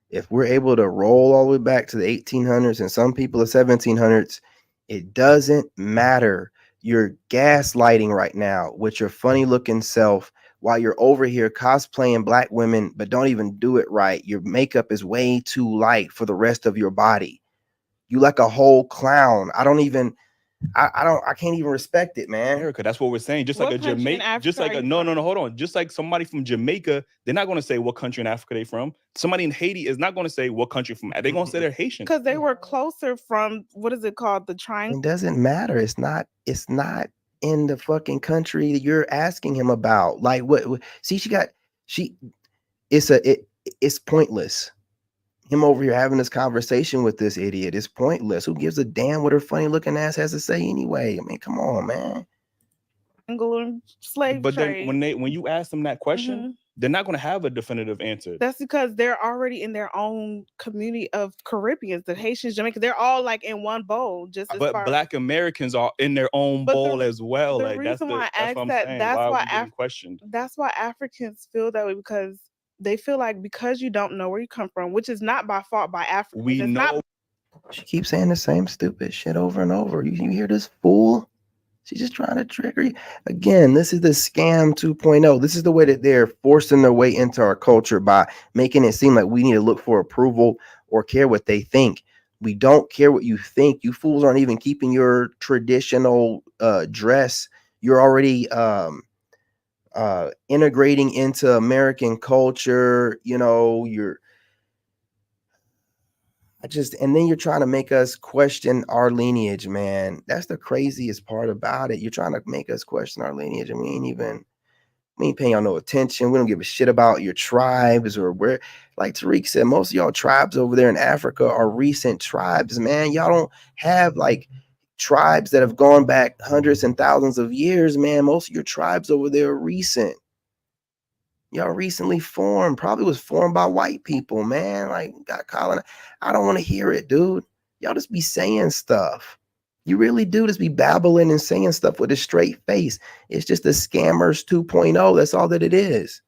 If we're able to roll all the way back to the 1800s and some people the 1700s, it doesn't matter. You're gaslighting right now with your funny looking self while you're over here cosplaying Black women, but don't even do it right. Your makeup is way too light for the rest of your body. You like a whole clown. I can't even respect it, man. America, that's what we're saying. Just like a Jamaica, just like hold on. Just like somebody from Jamaica, they're not going to say what country in Africa they're from. Somebody in Haiti is not going to say what country from. They're going to say they're Haitian. Because they were closer from, what is it called? The triangle. It doesn't matter. It's not in the fucking country that you're asking him about. Like what see, it's pointless. Him over here having this conversation with this idiot is pointless. Who gives a damn what her funny looking ass has to say anyway? I mean, come on, man. Slave but trade. then when you ask them that question, they're not going to have a definitive answer. That's because they're already in their own community of Caribbeans, the Haitians, Jamaicans. They're all like in one bowl. But Black Americans are in their own bowl as well. The Like reason why I asked what I'm that, saying. that's why why are we getting questioned? That's why Africans feel that way, because they feel like because you don't know where you come from, which is not by fault by Africans. We know. She keeps saying the same stupid shit over and over. You hear this fool? She's just trying to trigger you. Again, this is the scam 2.0. This is the way that they're forcing their way into our culture by making it seem like we need to look for approval or care what they think. We don't care what you think. You fools aren't even keeping your traditional dress. You're already integrating into American culture. And then you're trying to make us question our lineage, man. That's the craziest part about it. You're trying to make us question our lineage, and we ain't paying y'all no attention. We don't give a shit about your tribes or where. Like Tariq said, most of y'all tribes over there in Africa are recent tribes, man. Y'all don't have like tribes that have gone back hundreds and thousands of years, man. Most of your tribes over there are recent. Y'all recently formed, probably was formed by white people, man. Like, got colonized. I don't want to hear it, dude. Y'all just be saying stuff. You really do just be babbling and saying stuff with a straight face. It's just the scammers 2.0. That's all that it is.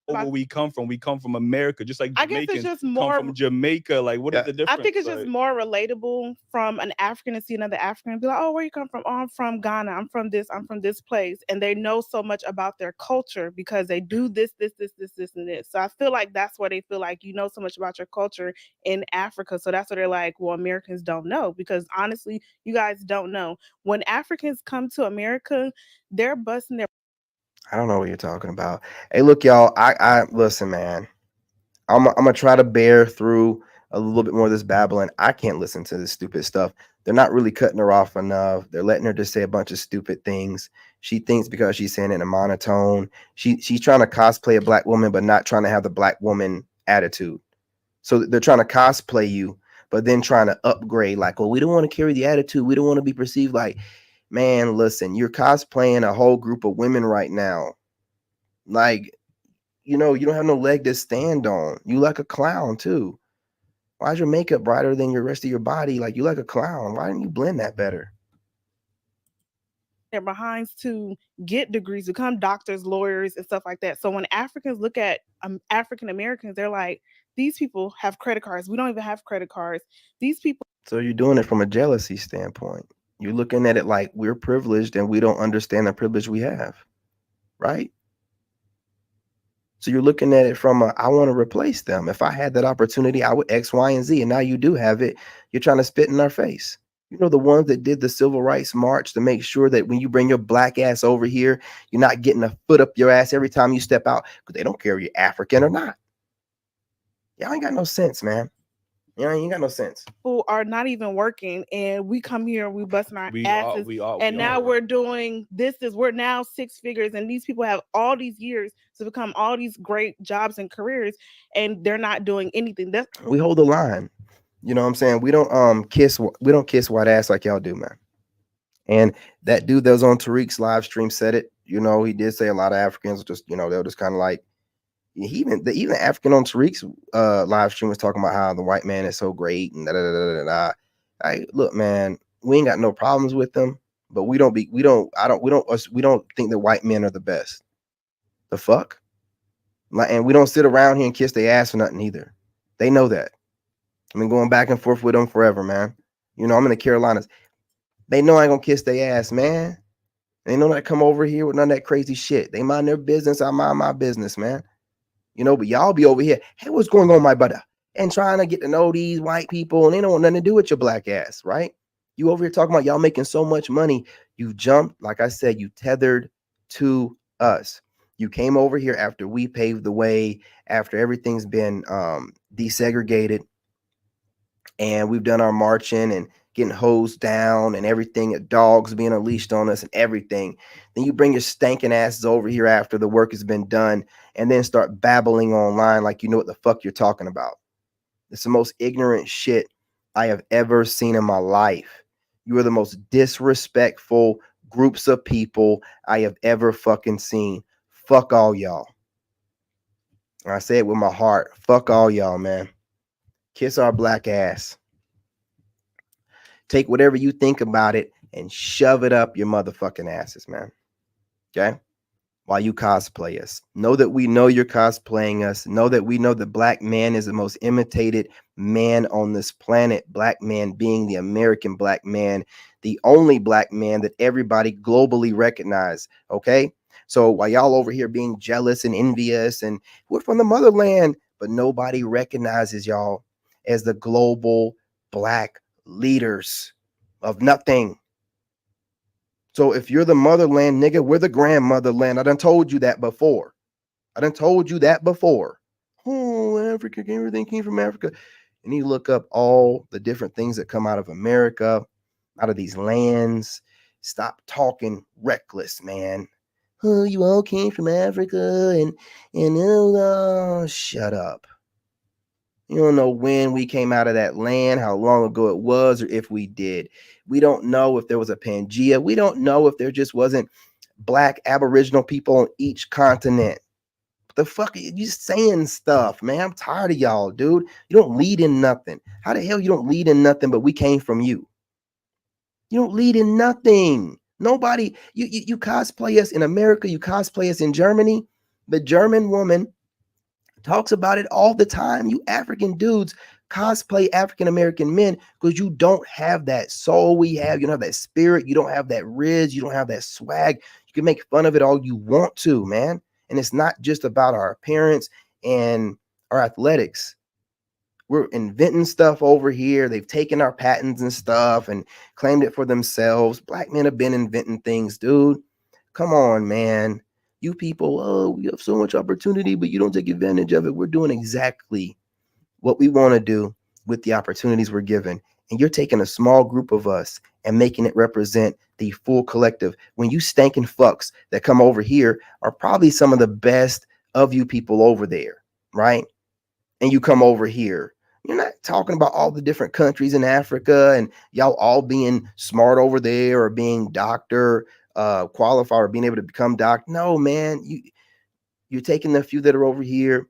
Where we come from America, just like Jamaicans I guess it's just more come from Jamaica. Like, what is the difference? I think it's just more relatable from an African to see another African and be like, oh, where you come from? Oh, I'm from Ghana. I'm from this place. And they know so much about their culture because they do this, and this. So I feel like that's why they feel like you know so much about your culture in Africa. So that's what they're like, well, Americans don't know, because honestly, you guys don't know. When Africans come to America, they're busting their. I don't know what you're talking about. Hey, look, y'all. I listen, man. I'm gonna try to bear through a little bit more of this babbling. I can't listen to this stupid stuff. They're not really cutting her off enough. They're letting her just say a bunch of stupid things. She thinks because she's saying it in a monotone, she's trying to cosplay a Black woman, but not trying to have the Black woman attitude. So they're trying to cosplay you, but then trying to upgrade. Like, well, we don't want to carry the attitude. We don't want to be perceived like. Man, listen, you're cosplaying a whole group of women right now. Like, you don't have no leg to stand on. You like a clown too. Why is your makeup brighter than your rest of your body? Like, you like a clown. Why didn't you blend that better? their behinds to get degrees, become doctors, lawyers, and stuff like that. So when Africans look at African Americans, they're like, these people have credit cards. We don't even have credit cards. These people. So you're doing it from a jealousy standpoint. You're looking at it like we're privileged and we don't understand the privilege we have, right? So you're looking at it from a, I want to replace them. If I had that opportunity, I would X, Y, and Z. And now you do have it. You're trying to spit in our face. You know, the ones that did the civil rights march to make sure that when you bring your black ass over here, you're not getting a foot up your ass every time you step out, because they don't care if you're African or not. Y'all ain't got no sense, man. You ain't got no sense. People are not even working, and we come here, we busting our asses, and now we're doing this. We're now 6 figures, and these people have all these years to become all these great jobs and careers, and they're not doing anything. We hold the line. You know what I'm saying? We don't kiss white ass like y'all do, man. And that dude that was on Tariq's live stream said it. You know, he did say a lot of Africans just, you know, they were just kind of like, even the African on Tariq's live stream was talking about how the white man is so great and da da da da da. Look, man, we ain't got no problems with them, but we don't think that white men are the best. The fuck? Like, and we don't sit around here and kiss their ass for nothing either. They know that. I've been going back and forth with them forever, man. You know, I'm in the Carolinas. They know I ain't gonna kiss their ass, man. They know not to come over here with none of that crazy shit. They mind their business. I mind my business, man. You know, but y'all be over here, hey, what's going on, my brother? And trying to get to know these white people, and they don't want nothing to do with your black ass, right? You over here talking about y'all making so much money. You jumped, like I said, you tethered to us. You came over here after we paved the way, after everything's been desegregated, and we've done our marching and getting hosed down and everything, dogs being unleashed on us and everything. Then you bring your stinking asses over here after the work has been done and then start babbling online like you know what the fuck you're talking about. It's the most ignorant shit I have ever seen in my life. You are the most disrespectful groups of people I have ever fucking seen. Fuck all y'all. I say it with my heart. Fuck all y'all, man. Kiss our black ass. Take whatever you think about it and shove it up your motherfucking asses, man. Okay? While you cosplay us. Know that we know you're cosplaying us. Know that we know the black man is the most imitated man on this planet. Black man being the American black man, the only black man that everybody globally recognize. Okay? So while y'all over here being jealous and envious, and we're from the motherland, but nobody recognizes y'all as the global black leaders of nothing. So if you're the motherland, nigga, we're the grandmotherland. I done told you that before. Oh, Africa, everything came from Africa. And you look up all the different things that come out of America, out of these lands. Stop talking reckless, man. Oh, you all came from Africa and shut up. You don't know when we came out of that land, how long ago it was, or if we did. We don't know if there was a Pangea. We don't know if there just wasn't black Aboriginal people on each continent. What the fuck are you saying stuff, man? I'm tired of y'all, dude. You don't lead in nothing. How the hell you don't lead in nothing, but we came from you? You don't lead in nothing. Nobody, you cosplay us in America, you cosplay us in Germany. The German woman talks about it all the time. You African dudes cosplay African American men because you don't have that soul we have. You don't have that spirit. You don't have that riz. You don't have that swag. You can make fun of it all you want to, man. And it's not just about our appearance and our athletics. We're inventing stuff over here. They've taken our patents and stuff and claimed it for themselves. Black men have been inventing things, dude. Come on, man. You people, oh, we have so much opportunity, but you don't take advantage of it. We're doing exactly what we want to do with the opportunities we're given. And you're taking a small group of us and making it represent the full collective. When you stinking fucks that come over here are probably some of the best of you people over there, right? And you come over here. You're not talking about all the different countries in Africa and y'all all being smart over there or being doctor qualified or being able to become doctor. No, man, you're taking the few that are over here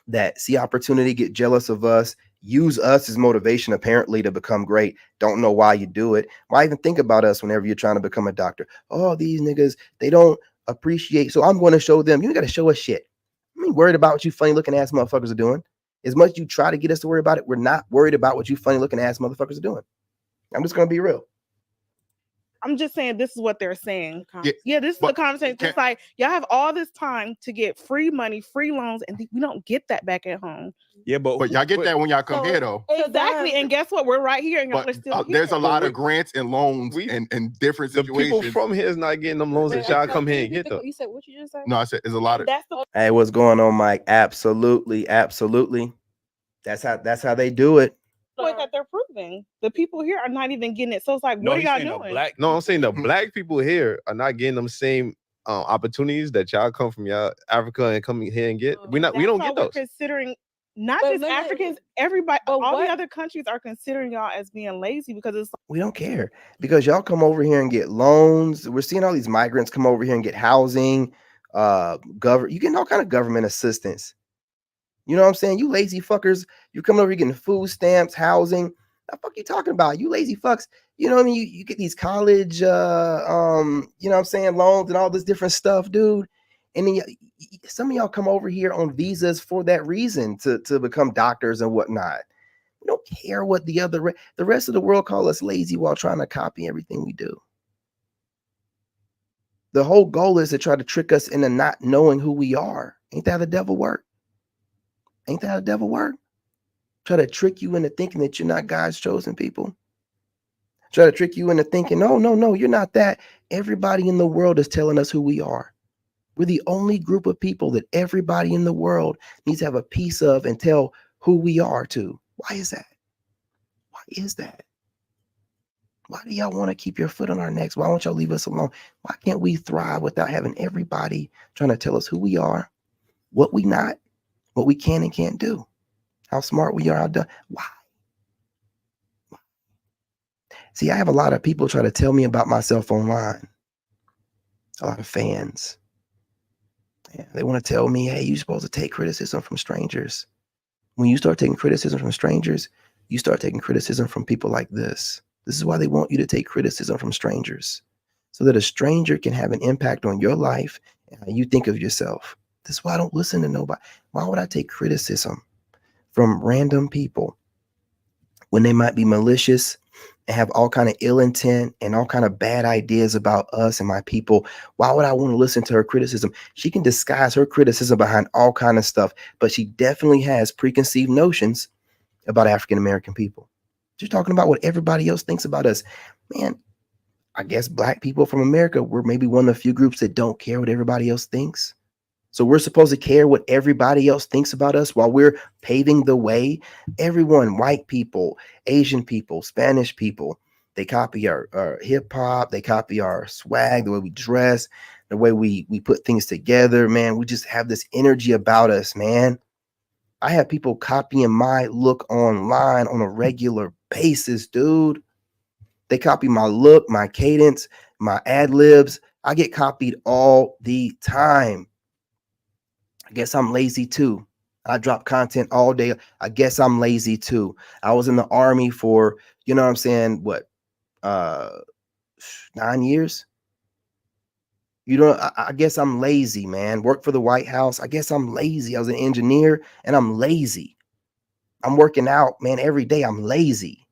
that see opportunity, get jealous of us, use us as motivation apparently to become great. Don't know why you do it. Why even think about us whenever you're trying to become a doctor? Oh, these niggas, they don't appreciate, so I'm going to show them. You ain't got to show us shit. I ain't worried about what you funny looking ass motherfuckers are doing. As much as you try to get us to worry about it, we're not worried about what you funny looking ass motherfuckers are doing. I'm just going to be real. I'm just saying this is what they're saying. Yeah, this is the conversation. It's like y'all have all this time to get free money, free loans, and we don't get that back at home. Yeah, but y'all get that when y'all come here though. Exactly. And guess what? We're right here and y'all are still here. There's a lot of grants and loans and different situations. People from here is not getting them loans that y'all come here and get though. You said what you just said? No, I said there's a lot of. Hey, what's going on, Mike? Absolutely, absolutely. That's how they do it. Point that they're proving. The people here are not even getting it. So it's like, what are y'all doing? I'm saying the black people here are not getting them same opportunities that y'all come from y'all Africa and come here and get. We don't get those. Considering not just Africans, everybody, all the other countries are considering y'all as being lazy because it's like, We don't care because y'all come over here and get loans. We're seeing all these migrants come over here and get housing, you getting all kind of government assistance. You know what I'm saying? You lazy fuckers, you're coming over here getting food stamps, housing. The fuck you talking about? You lazy fucks. You know what I mean? You get these college, you know what I'm saying, loans and all this different stuff, dude. And then some of y'all come over here on visas for that reason to become doctors and whatnot. We don't care what the rest of the world call us lazy while trying to copy everything we do. The whole goal is to try to trick us into not knowing who we are. Ain't that how the devil work? Ain't that how the devil work? Try to trick you into thinking that you're not God's chosen people. Try to trick you into thinking, no, you're not that. Everybody in the world is telling us who we are. We're the only group of people that everybody in the world needs to have a piece of and tell who we are to. Why is that? Why is that? Why do y'all want to keep your foot on our necks? Why won't y'all leave us alone? Why can't we thrive without having everybody trying to tell us who we are, what we not, what we can and can't do, how smart we are, how done? Why? See, I have a lot of people try to tell me about myself online. A lot of fans. Yeah, they want to tell me, hey, you're supposed to take criticism from strangers. When you start taking criticism from strangers, you start taking criticism from people like this. This is why they want you to take criticism from strangers, so that a stranger can have an impact on your life and how you think of yourself. This is why I don't listen to nobody. Why would I take criticism from random people when they might be malicious and have all kind of ill intent and all kind of bad ideas about us and my people? Why would I want to listen to her criticism? She can disguise her criticism behind all kind of stuff, but she definitely has preconceived notions about African-American people. She's talking about what everybody else thinks about us. Man, I guess black people from America, we're maybe one of the few groups that don't care what everybody else thinks. So we're supposed to care what everybody else thinks about us while we're paving the way. Everyone, white people, Asian people, Spanish people, they copy our hip hop, they copy our swag, the way we dress, the way we put things together, man. We just have this energy about us, man. I have people copying my look online on a regular basis, dude. They copy my look, my cadence, my ad libs. I get copied all the time. I guess I'm lazy too. I drop content all day. I guess I'm lazy too. I was in the army for, you know what I'm saying, what, 9 years? You know, I guess I'm lazy, man. Work for the White House. I guess I'm lazy. I was an engineer and I'm lazy. I'm working out, man, every day. I'm lazy.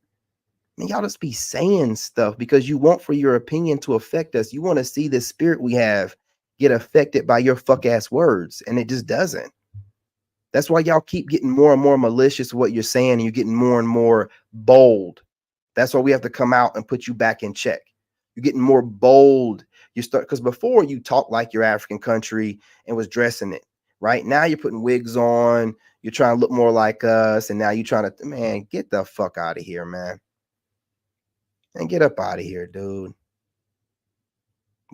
Man, y'all just be saying stuff because you want for your opinion to affect us. You want to see the spirit we have get affected by your fuck ass words, and it just doesn't. That's why y'all keep getting more and more malicious with what you're saying, and you're getting more and more bold. That's why we have to come out and put you back in check. You're getting more bold. You start, because before you talked like your African country and was dressing it, right? Now you're putting wigs on. You're trying to look more like us, and now you're trying to, man, get the fuck out of here, man. And get up out of here, dude.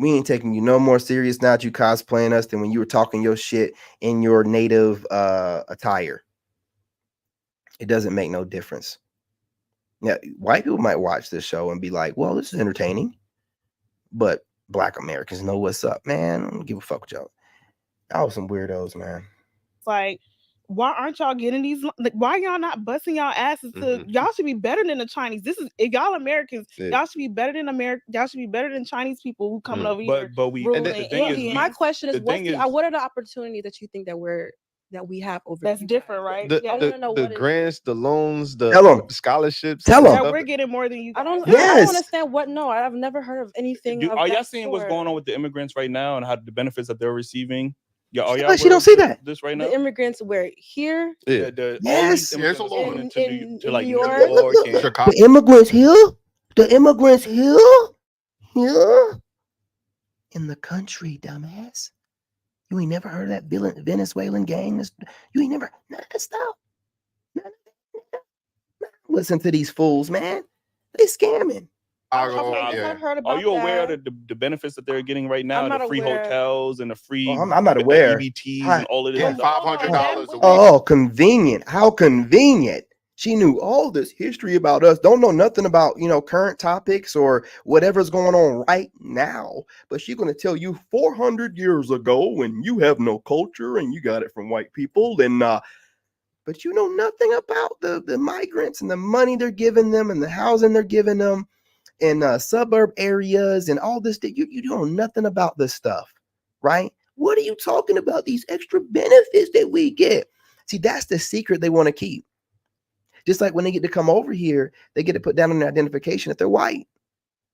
We ain't taking you no more serious now that you cosplaying us than when you were talking your shit in your native attire. It doesn't make no difference. Now, white people might watch this show and be like, well, this is entertaining. But black Americans know what's up, man. I don't give a fuck with y'all. Y'all some weirdos, man. Like, why aren't y'all getting these? Like, why y'all not busting y'all asses to? Y'all should be better than the Chinese. This is if y'all Americans, y'all should be better than America. Y'all should be better than Chinese people who coming over here. But we ruling the thing is, My question is, what are the opportunities that you think that we have over that's different, right? The, I want to know the grants, the loans, the Tell 'em. scholarships. Tell 'em. That we're getting more than you. I don't Yes. understand what. No, I've never heard of anything. are y'all seeing what's going on with the immigrants right now and how the benefits that they're receiving? Yeah, are y'all She don't see that. this right now? The immigrants were here. Yeah. All these Yes. immigrants are coming to like New New York. York and Chicago. The immigrants here. The immigrants here. Here. In the country, dumbass. You ain't never heard of that Venezuelan gang? You ain't never none of that stuff. Listen to these fools, man. They scamming. Are you aware of the benefits that they're getting right now? The free hotels and the free I'm not aware. EBTs and all of this. Yeah, $500 a week. Oh, convenient. How convenient. She knew all this history about us. Don't know nothing about, current topics or whatever's going on right now. But she's going to tell you 400 years ago when you have no culture and you got it from white people. And but you know nothing about the migrants and the money they're giving them and the housing they're giving them in suburb areas and all this. You know nothing about this stuff, right? What are you talking about? These extra benefits that we get. See, that's the secret they want to keep. Just like when they get to come over here, they get to put down on their identification that they're white,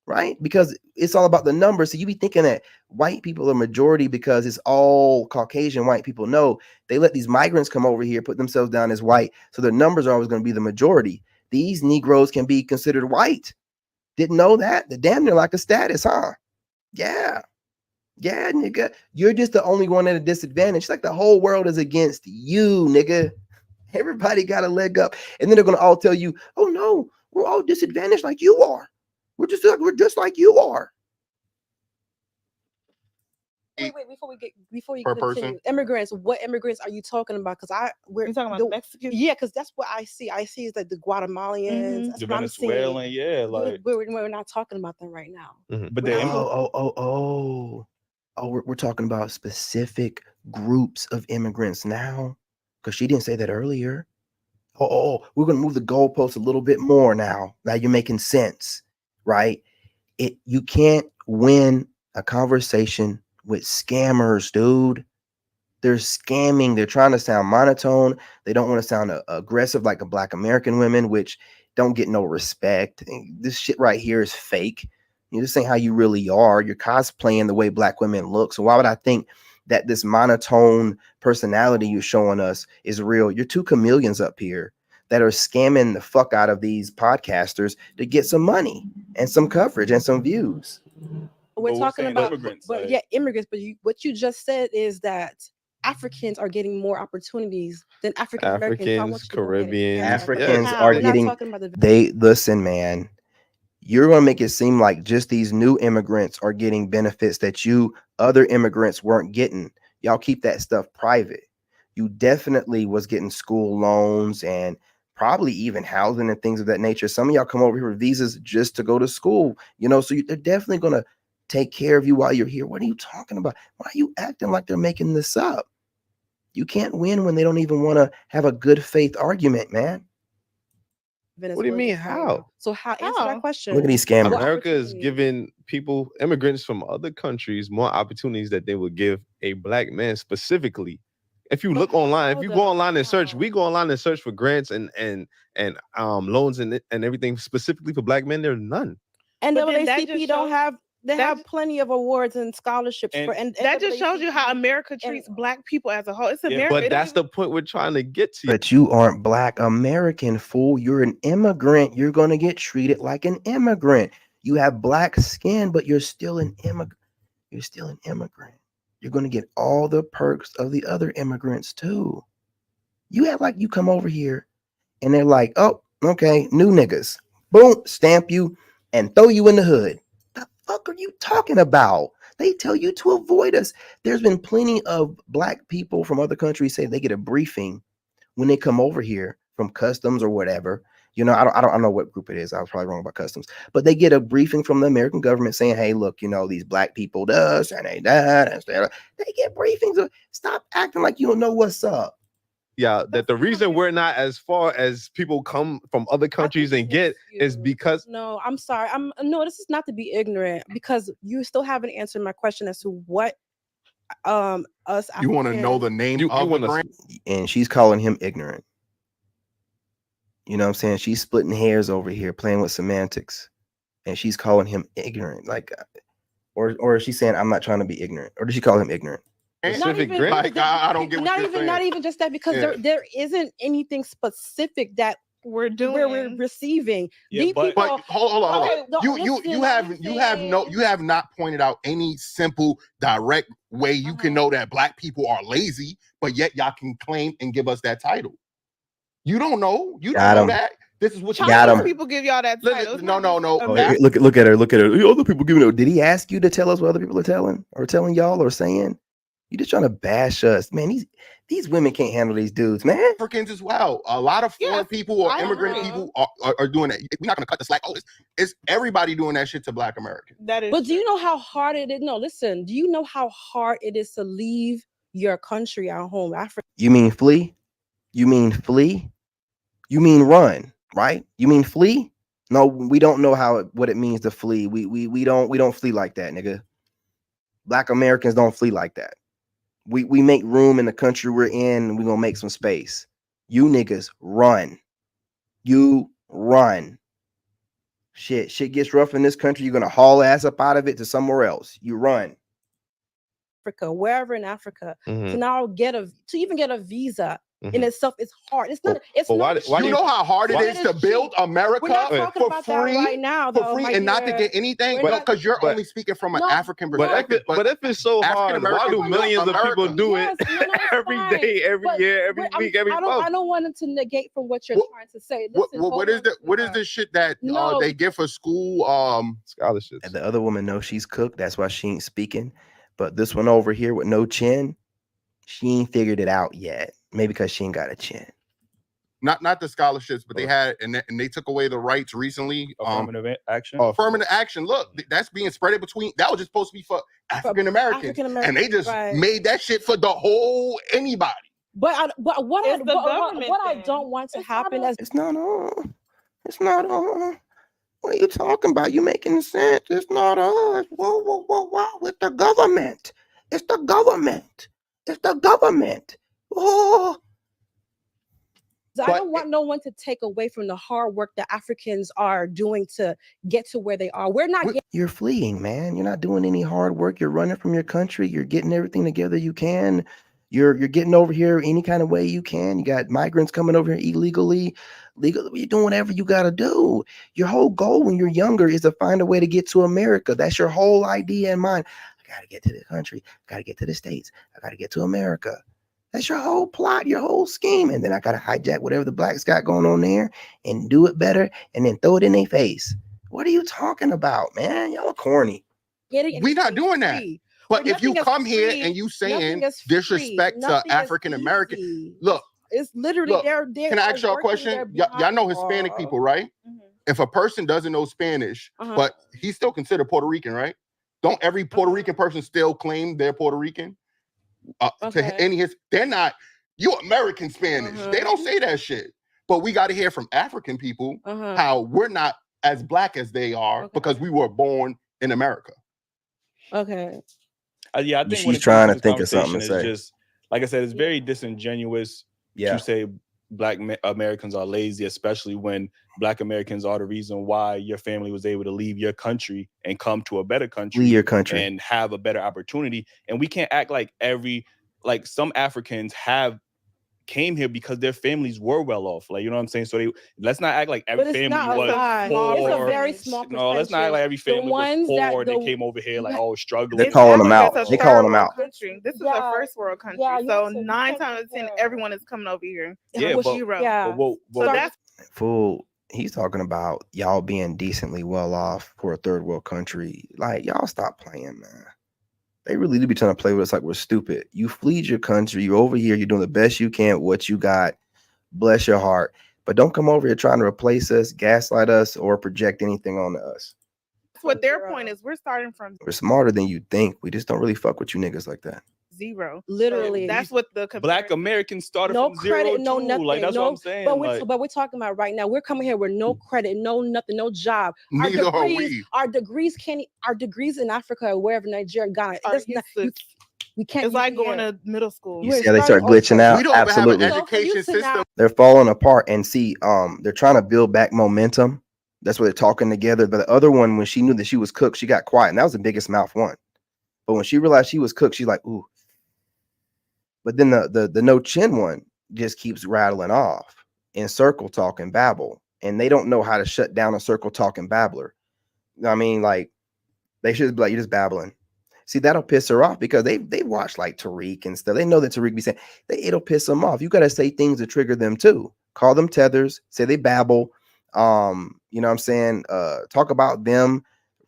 right? Because it's all about the numbers. So you be thinking that white people are majority because it's all Caucasian white people. No, they let these migrants come over here, put themselves down as white. So their numbers are always going to be the majority. These Negroes can be considered white. Didn't know that? They're damn near like a status, huh? Yeah. Yeah, nigga. You're just the only one at a disadvantage. Like the whole world is against you, nigga. Everybody got a leg up. And then they're going to all tell you, oh no, we're all disadvantaged like you are. We're just like you are. Wait, before you Per continue. person? Immigrants, what immigrants are you talking about? Because we're talking about Mexicans. Yeah, because that's what I see. I see is like the Guatemalans. That's the what I'm seeing. Venezuelan, yeah, like we're not talking about them right now. but we're talking about specific groups of immigrants now. Because she didn't say that earlier. We're going to move the goalposts a little bit more now. Now you're making sense, right? You can't win a conversation with scammers, dude. They're scamming. They're trying to sound monotone. They don't want to sound aggressive like a Black American women, which don't get no respect. This shit right here is fake. This ain't how you really are. You're cosplaying the way Black women look. So why would I think that this monotone personality you're showing us is real? You're two chameleons up here that are scamming the fuck out of these podcasters to get some money and some coverage and some views. We're talking about immigrants, but immigrants. But what you just said is that Africans are getting more opportunities than African Americans. Africans, Caribbean, Africans are getting. They listen, man. You're going to make it seem like just these new immigrants are getting benefits that other immigrants weren't getting. Y'all keep that stuff private. You definitely was getting school loans and probably even housing and things of that nature. Some of y'all come over here with visas just to go to school, so they're definitely going to take care of you while you're here. What are you talking about? Why are you acting like they're making this up? You can't win when they don't even want to have a good faith argument, man. What do you mean? How? So answer that question? Look at these scammers. America is giving immigrants from other countries, more opportunities that they would give a Black man specifically. If you look online, if you go online and search, we go online and search for grants and loans and everything specifically for Black men. There's none. And NAACP don't have. They have plenty of awards and scholarships and that just shows you how America treats Black people as a whole. It's America. But that's the point we're trying to get to. But you aren't Black American, fool. You're an immigrant. You're going to get treated like an immigrant. You have Black skin, but you're still an immigrant. You're still an immigrant. You're going to get all the perks of the other immigrants too. You act like you come over here and they're like, oh, okay, new niggas. Boom, stamp you and throw you in the hood. The fuck are you talking about? They tell you to avoid us. There's been plenty of Black people from other countries say they get a briefing when they come over here from customs or whatever. I don't know what group it is. I was probably wrong about customs, but they get a briefing from the American government saying, hey, look, these Black people does and they that and they get briefings. Stop acting like you don't know what's up. that the reason we're not as far as people come from other countries and get is because No, I'm sorry. This is not to be ignorant because you still haven't answered my question as to what us You want to know the African- name of the brand? And she's calling him ignorant. You know what I'm saying? She's splitting hairs over here, playing with semantics, and she's calling him ignorant. Like, or is she saying I'm not trying to be ignorant, or did she call him ignorant? Not even, Like, I don't get what not you're even saying. not even just that because Yeah. there isn't anything specific that we're doing where we're receiving. These people, But hold on. Okay, no, You have not pointed out any simple direct way you can know that black people are lazy, but yet y'all can claim and give us that title. You don't know. You Got don't him. know that. This is what you Got him. People give y'all that title. No. Oh, look at her. Look at her. Other people giving it. Did he ask you to tell us what other people are telling y'all or saying? You just trying to bash us, man. These women can't handle these dudes, man. Africans as well. A lot of foreign people or immigrant people are doing that. We're not gonna cut the slack. Oh, it's everybody doing that shit to Black Americans. But do you know how hard it is? No, listen. Do you know how hard it is to leave your country, our home, Africa? You mean flee? You mean flee? You mean run, right? You mean flee? No, we don't know what it means to flee. We don't flee like that, nigga. Black Americans don't flee like that. We make room in the country we're in, and we're gonna make some space. You niggas run. You run. Shit gets rough in this country. You're gonna haul ass up out of it to somewhere else. You run. Africa, wherever in Africa, Mhm. to now even get a visa in itself is hard. It's not. It's But not. why do you know how hard it is to build America We're not talking for about that free, right now, though, for free, my and not to dear. get anything? We're not- Because you're only speaking from an African perspective. But if it's so hard, why do millions of people do it every day, every year, every week, every month? I don't want it to negate from what you're trying to say. Listen, What is the shit that No. they give for school scholarships? And the other woman knows she's cooked. That's why she ain't speaking. But this one over here with no chin, she ain't figured it out yet. Maybe because she ain't got a chin. Not the scholarships, but they had and they took away the rights recently. Affirmative action. Affirmative action. Look, that's being spread between. That was just supposed to be for African Americans, and they just made that shit for the whole anybody. But what It's the government I don't want to happen is It's not on. It's not on. What are you talking about? You making sense? It's not us. Whoa. It's the government. It's the government. It's the government. Oh. I don't want no one to take away from the hard work that Africans are doing to get to where they are. We're not getting. You're fleeing, man. You're not doing any hard work. You're running from your country. You're getting everything together you can. You're getting over here any kind of way you can. You got migrants coming over here illegally. Legally, you're doing whatever you got to do. Your whole goal when you're younger is to find a way to get to America. That's your whole idea in mind. I got to get to the country. I got to get to the States. I got to get to America. That's your whole plot, your whole scheme. And then I got to hijack whatever the blacks got going on there and do it better and then throw it in their face. What are you talking about, man? Y'all are corny. We're not doing that. But if you come here and you saying disrespect to African American, look, it's literally they're can I ask y'all a question? Y'all know Hispanic people, right? If a person doesn't know Spanish, but he's still considered Puerto Rican, right? Don't every Puerto Rican person still claim they're Puerto Rican? To any they're not. You American Spanish. They don't say that shit. But we got to hear from African people how we're not as black as they are because we were born in America. Okay. Yeah, I think She's trying to think of something to say. Just like I said, it's very disingenuous to say Black Americans are lazy, especially when Black Americans are the reason why your family was able to leave your country and come to a better country, Leave your country. and have a better opportunity. And we can't act like some Africans came here because their families were well off. Like, you know what I'm saying? So let's not act like every family was poor. It's a very small No, let's not act like every family was poor and they came over here like struggling. They're calling them out. It's a They're calling them third out. world country. This is a first world country. So 9 times out of 10, everyone is coming over here. Yeah, So that's Fool, he's talking about y'all being decently well off for a third world country. Like, y'all stop playing, man. They really do be trying to play with us like we're stupid. You fled your country. You're over here. You're doing the best you can with what you got. Bless your heart. But don't come over here trying to replace us, gaslight us, or project anything onto us. what their point is. We're starting from We're smarter than you think. We just don't really fuck with you niggas like that. zero. Literally. So that's what the Black Americans started no from zero credit, no too. nothing. Like that's no, what I'm saying. But Like, we're talking about right now. We're coming here with no credit, no nothing, no job. Neither are we. Our degrees in Africa or wherever, Nigeria, Ghana. We can't. It's like going to middle school. You see how they start glitching out? We don't even have Absolutely. an education system. They're falling apart, and see, they're trying to build back momentum. That's why they're talking together. But the other one, when she knew that she was cooked, she got quiet, and that was the biggest mouth one. But when she realized she was cooked, she's like, ooh. But then the no chin one just keeps rattling off in circle talk and babble, and they don't know how to shut down a circle talk and babbler. I mean, like, they should be like, you're just babbling. See, that'll piss her off because they watch like Tariq and stuff. They know that Tariq be saying it'll piss them off. You got to say things to trigger them too. Call them tethers. Say they babble. You know what I'm saying? Talk about them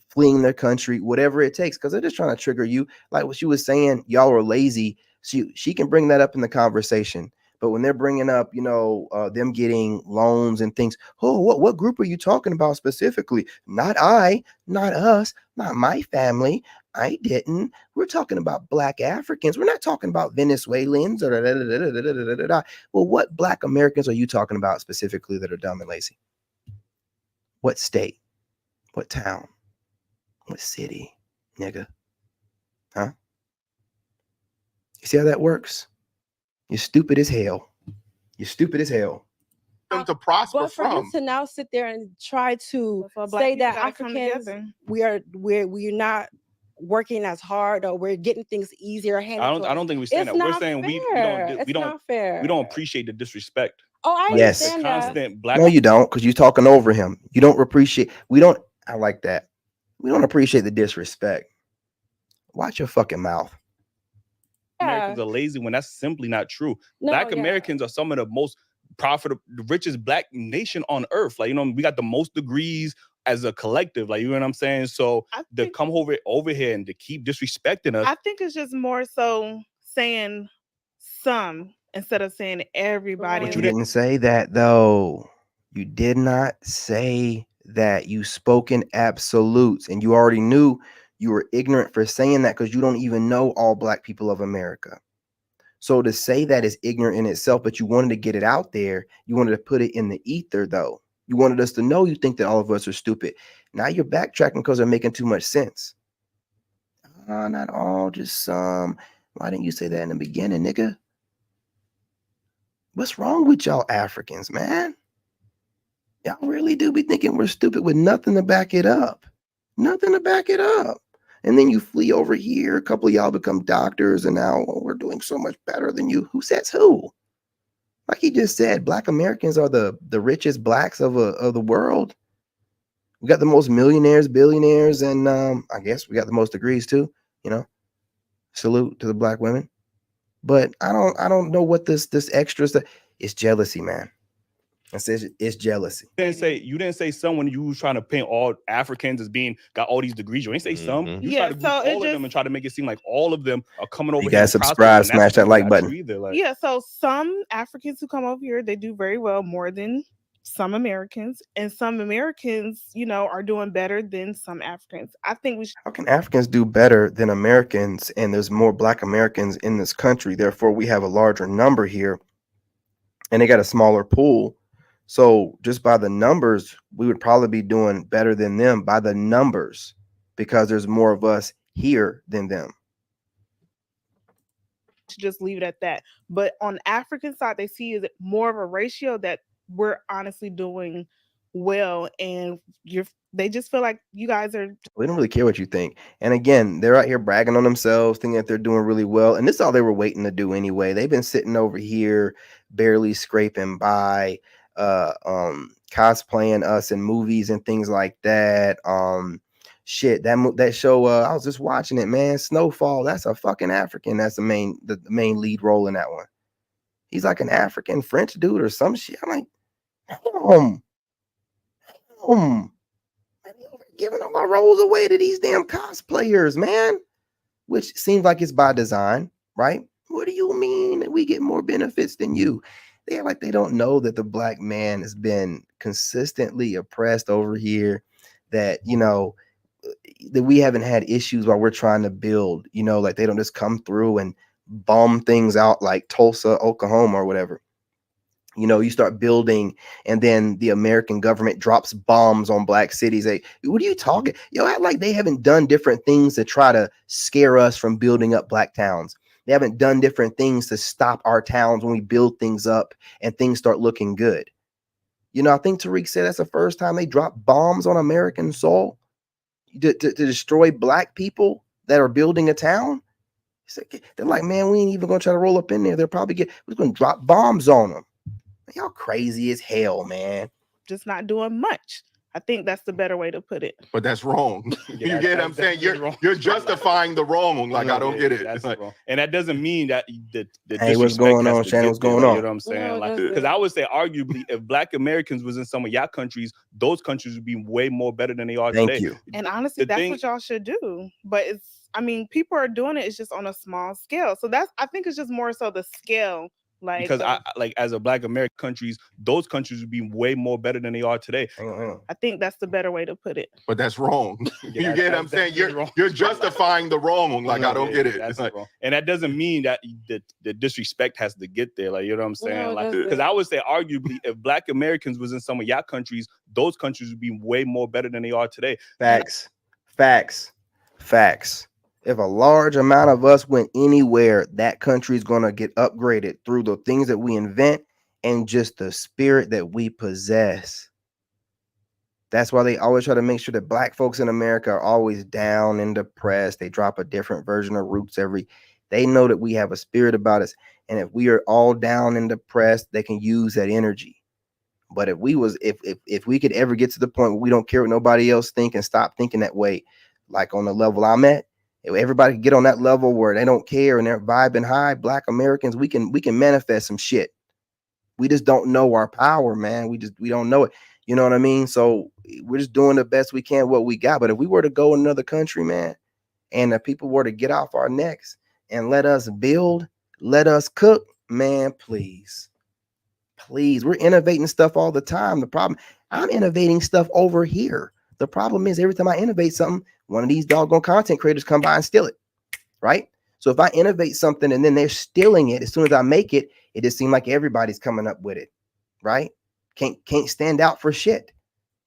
fleeing their country, whatever it takes, because they're just trying to trigger you. Like what she was saying, y'all are lazy. She can bring that up in the conversation. But when they're bringing up, them getting loans and things, what group are you talking about specifically? Not I, not us, not my family. I didn't. We're talking about Black Africans. We're not talking about Venezuelans or Well, what Black Americans are you talking about specifically that are dumb and lazy? What state? What town? What city, nigga? Huh? You see how that works? You're stupid as hell. You're stupid as hell. Them to prosper But for him to now sit there and try to say that Africans, we're not working as hard, or we're getting things easier. I don't think we're saying that. We're saying we don't appreciate the disrespect. Oh, I Yes. understand The that. constant black. No, you don't, because you're talking over him. You don't appreciate. I like that. We don't appreciate the disrespect. Watch your fucking mouth. Americans are lazy when that's simply not true. No, Black yeah. Americans are some of the most profitable, the richest Black nation on earth. Like, we got the most degrees as a collective. Like, you know what I'm saying? So to come over here and to keep disrespecting us. I think it's just more so saying some instead of saying everybody. But you didn't say that though. You did not say that. You spoke in absolutes, and you already knew you were ignorant for saying that because you don't even know all Black people of America. So to say that is ignorant in itself, but you wanted to get it out there. You wanted to put it in the ether though. You wanted us to know you think that all of us are stupid. Now you're backtracking because they're making too much sense. Not all, just some. Why didn't you say that in the beginning, nigga? What's wrong with y'all Africans, man? Y'all really do be thinking we're stupid with nothing to back it up. Nothing to back it up. And then you flee over here. A couple of y'all become doctors, and now we're doing so much better than you. Who says who? Like he just said, Black Americans are the richest Blacks of the world. We got the most millionaires, billionaires, and I guess we got the most degrees too. Salute to the Black women. But I don't know what this extra stuff. It's jealousy, man. It says it's jealousy. You didn't say some when you was trying to paint all Africans as being got all these degrees. You ain't say some. You tried to group all of them and try to make it seem like all of them are coming over You here. guys subscribe, smash that like button. Yeah, so some Africans who come over here, they do very well, more than some Americans, and some Americans, are doing better than some Africans. I think we should. How can Africans do better than Americans? And there's more Black Americans in this country. Therefore, we have a larger number here, and they got a smaller pool. So just by the numbers, we would probably be doing better than them by the numbers because there's more of us here than them. Just leave it at that. But on the African side, they see it more of a ratio that we're honestly doing well, and they just feel like you guys are. We don't really care what you think. And again, they're out here bragging on themselves, thinking that they're doing really well. And this is all they were waiting to do anyway. They've been sitting over here, barely scraping by, cosplaying us in movies and things like that. Shit, that show, I was just watching it, man. Snowfall, that's a fucking African. That's the main lead role in that one. He's like an African French dude or some shit. I'm like, giving all my roles away to these damn cosplayers, man. Which seems like it's by design, right? What do you mean that we get more benefits than you? They're like, they don't know that the Black man has been consistently oppressed over here, that, that we haven't had issues while we're trying to build, like they don't just come through and bomb things out like Tulsa, Oklahoma, or whatever. You start building, and then the American government drops bombs on black cities. What are you talking? Act like they haven't done different things to try to scare us from building up black towns. They haven't done different things to stop our towns when we build things up and things start looking good. I think Tariq said that's the first time they dropped bombs on American soil to destroy black people that are building a town. They're like, man, we ain't even gonna try to roll up in there. They'll probably we're gonna drop bombs on them. Y'all crazy as hell, man. Just not doing much. I think that's the better way to put it. But that's wrong. Yeah, You get what I'm saying? You're justifying the wrong. Like, I don't get it. That's Like, wrong. And that doesn't mean that the Hey, what's disrespect going has on, to Shannon? get What's there, going like, on? You know what I'm saying? No, Like, that's because I would say, arguably, if Black Americans was in some of y'all countries, those countries would be way more better than they are Thank today. you. And honestly, that's what y'all should do. But people are doing it. It's just on a small scale. So I think it's just more so the scale. Because as a Black American countries, those countries would be way more better than they are today. Hang on. I think that's the better way to put it. but that's wrong. Yeah, You get what I'm saying? You're justifying the wrong. Like, I don't get it. That's Like, wrong. And that doesn't mean that the disrespect has to get there. Like, you know what I'm saying? No, Like, that's because I would say, arguably, if Black Americans was in some of y'all countries, those countries would be way more better than they are today. Facts. If a large amount of us went anywhere, that country is going to get upgraded through the things that we invent and just the spirit that we possess. That's why they always try to make sure that Black folks in America are always down and depressed. They drop a different version of Roots they know that we have a spirit about us. And if we are all down and depressed, they can use that energy. But if we could ever get to the point where we don't care what nobody else think and stop thinking that way, like on the level I'm at, if everybody can get on that level where they don't care and they're vibing high, Black Americans, we can manifest some shit. We just don't know our power, man. We don't know it. You know what I mean? So we're just doing the best we can, what we got. But if we were to go another country, man, and the people were to get off our necks and let us build, let us cook, man, please, we're innovating stuff all the time. The problem, I'm innovating stuff over here. The problem is every time I innovate something, one of these doggone content creators come by and steal it, right? So if I innovate something and then they're stealing it, as soon as I make it, it just seems like everybody's coming up with it, right? Can't stand out for shit.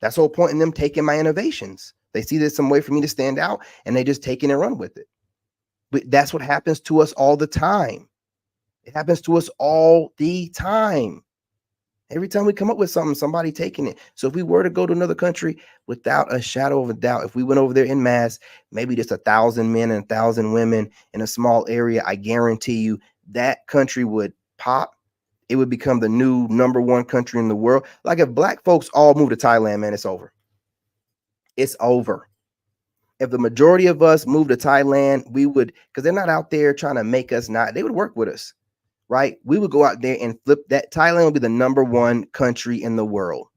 That's the whole point in them taking my innovations. They see there's some way for me to stand out and they just take it and run with it. But that's what happens to us all the time. It happens to us all the time. Every time we come up with something, somebody taking it. So if we were to go to another country, without a shadow of a doubt, if we went over there in mass, maybe just 1,000 men and 1,000 women in a small area, I guarantee you that country would pop. It would become the new #1 country in the world. Like if Black folks all move to Thailand, man, it's over. It's over. If the majority of us move to Thailand, we would, because they're not out there trying to make us not, they would work with us. Right? We would go out there and flip that. Thailand would be the #1 country in the world.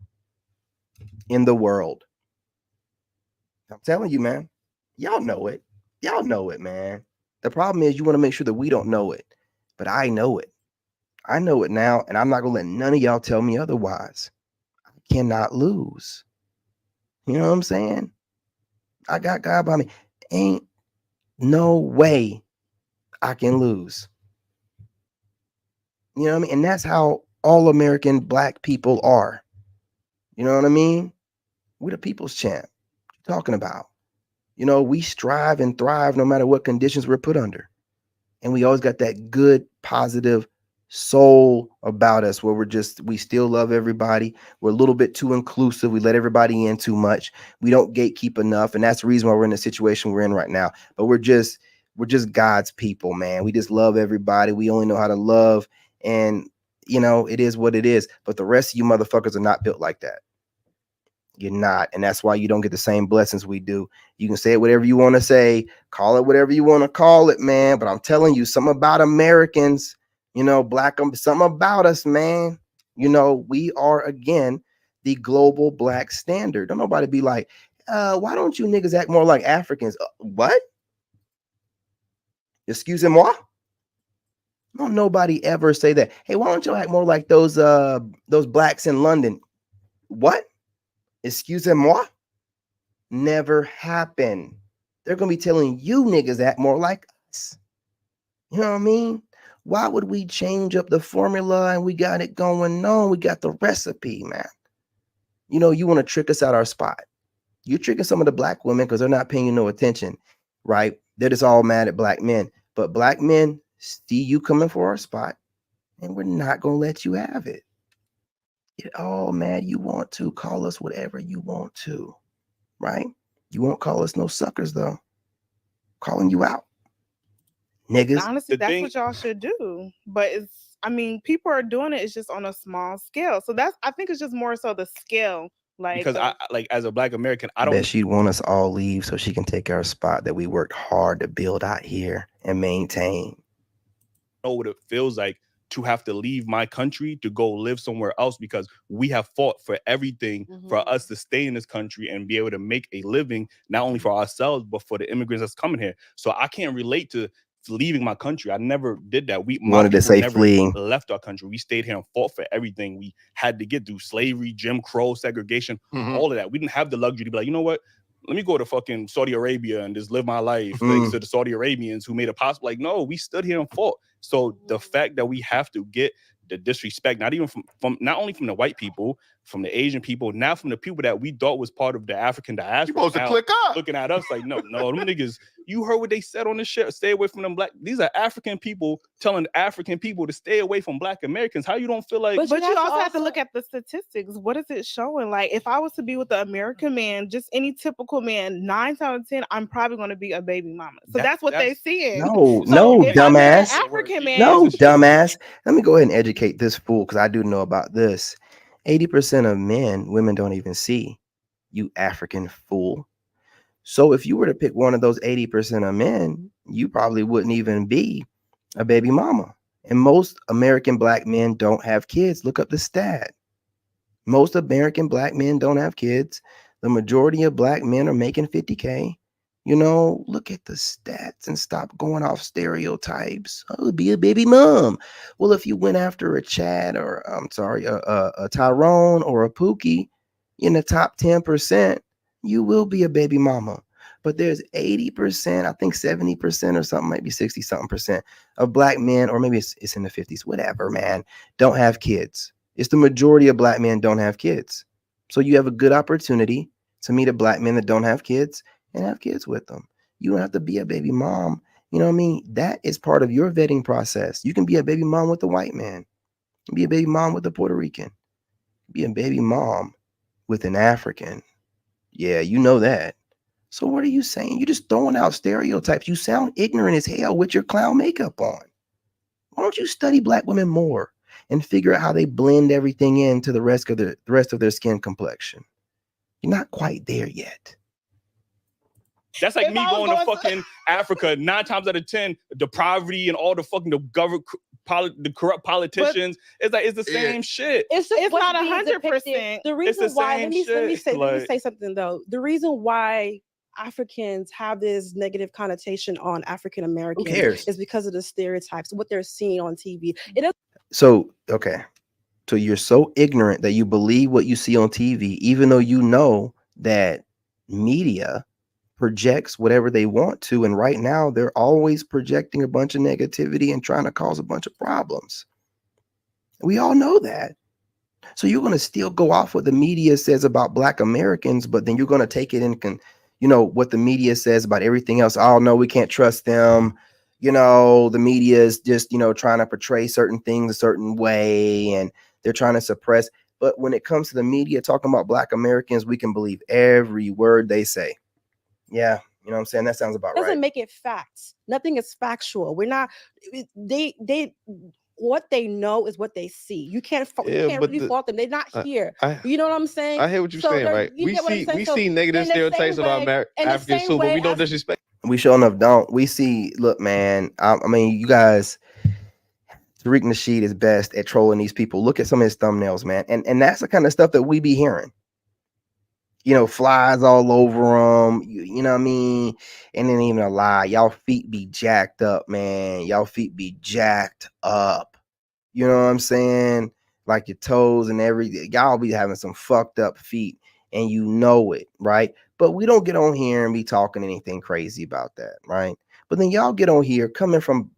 In the world. I'm telling you, man. Y'all know it. Y'all know it, man. The problem is you want to make sure that we don't know it. But I know it. I know it now, and I'm not going to let none of y'all tell me otherwise. I cannot lose. You know what I'm saying? I got God by me. Ain't no way I can lose. You know what I mean? And that's how all American Black people are. You know what I mean? We're the people's champ. What you talking about? You know, we strive and thrive no matter what conditions we're put under. And we always got that good, positive soul about us where we still love everybody. We're a little bit too inclusive. We let everybody in too much. We don't gatekeep enough. And that's the reason why we're in the situation we're in right now. But we're just God's people, man. We just love everybody. We only know how to love. And, you know, it is what it is. But the rest of you motherfuckers are not built like that. You're not. And that's why you don't get the same blessings we do. You can say it whatever you want to say, call it whatever you want to call it, man. But I'm telling you, something about Americans, you know, Black, something about us, man. You know, we are, again, the global Black standard. Don't nobody be like, why don't you niggas act more like Africans? What? Excusez-moi? Don't nobody ever say that. Hey, why don't you act more like those Blacks in London? What? Excusez-moi? Never happen. They're gonna be telling you niggas act more like us. You know what I mean? Why would we change up the formula and we got it going on? We got the recipe, man. You know, you want to trick us out our spot. You're tricking some of the black women because they're not paying you no attention, right? They're just all mad at black men. But black men see you coming for our spot, and we're not going to let you have it. Get all mad you want to. Call us whatever you want to, right? You won't call us no suckers, though. Calling you out. Niggas. Honestly, that's what y'all should do. But I mean, people are doing it. It's just on a small scale. So I think it's just more so the scale. Because I like, as a Black American, I don't bet she'd want us all leave so she can take our spot that we worked hard to build out here and maintain. know what it feels like to have to leave my country to go live somewhere else, because we have fought for everything for us to stay in this country and be able to make a living, not only for ourselves, but for the immigrants that's coming here. So I can't relate to leaving my country. I never did that. We wanted to say fleeing. Left our country. We stayed here and fought for everything we had to get through: slavery, Jim Crow, segregation, all of that. We didn't have the luxury to be like, you know what? Let me go to fucking Saudi Arabia and just live my life thanks to the Saudi Arabians who made it possible. Like, no, we stood here and fought. So the fact that we have to get the disrespect, not even from not only from the white people, from the Asian people, now from the people that we thought was part of the African diaspora. You supposed to click up. Looking at us like, no, them niggas, you heard what they said on this shit. Stay away from them black. These are African people telling African people to stay away from Black Americans. How you don't feel like? But you also have to look at the statistics. What is it showing? Like, if I was to be with an American man, just any typical man, 9 out of 10, I'm probably going to be a baby mama. So that's what they're seeing. No, if I'm dumbass. an African man, No, dumbass. Let me go ahead and educate this fool because I do know about this. 80% of women don't even see, you African fool. So if you were to pick one of those 80% of men, you probably wouldn't even be a baby mama. And most American Black men don't have kids. Look up the stat. Most American Black men don't have kids. The majority of Black men are making 50K. You know, look at the stats and stop going off stereotypes. Oh, be a baby mom. Well, if you went after a Chad or a Tyrone or a Pookie in the top 10%, you will be a baby mama. But there's 80%, I think 70% or something, maybe 60 something percent of Black men, or maybe it's in the 50s, whatever, man, don't have kids. It's the majority of Black men don't have kids. So you have a good opportunity to meet a Black man that don't have kids and have kids with them. You don't have to be a baby mom. You know what I mean? That is part of your vetting process. You can be a baby mom with a white man, be a baby mom with a Puerto Rican, be a baby mom with an African. Yeah, you know that. So what are you saying? You're just throwing out stereotypes. You sound ignorant as hell with your clown makeup on. Why don't you study Black women more and figure out how they blend everything into the rest of their skin complexion? You're not quite there yet. That's like me going to fucking Africa. 9 times out of 10, the poverty and all the fucking the corrupt politicians. It's the same shit. It's not 100%. The reason why, let me say something though. The reason why Africans have this negative connotation on African Americans is because of the stereotypes, what they're seeing on TV. So you're so ignorant that you believe what you see on TV, even though you know that media projects whatever they want to, and right now they're always projecting a bunch of negativity and trying to cause a bunch of problems. We all know that. So you're going to still go off what the media says about Black Americans, but then you're going to take it in, what the media says about everything else. Oh no, we can't trust them. The media is just, trying to portray certain things a certain way, and they're trying to suppress. But when it comes to the media talking about Black Americans, we can believe every word they say. Yeah, you know what I'm saying? That sounds about right. Doesn't make it facts. Nothing is factual. We're not, what they know is what they see. You can't really fault them. They're not here. You know what I'm saying? I hear what you're saying, right? We see negative stereotypes about Africans too, but we don't disrespect. We sure enough don't. We see, look, man, I mean, you guys, Tariq Nasheed is best at trolling these people. Look at some of his thumbnails, man. And that's the kind of stuff that we be hearing. Flies all over them, you know what I mean? And then even a lie, y'all feet be jacked up, man. Y'all feet be jacked up. You know what I'm saying? Like your toes and everything. Y'all be having some fucked up feet, and you know it, right? But we don't get on here and be talking anything crazy about that, right? But then y'all get on here coming from,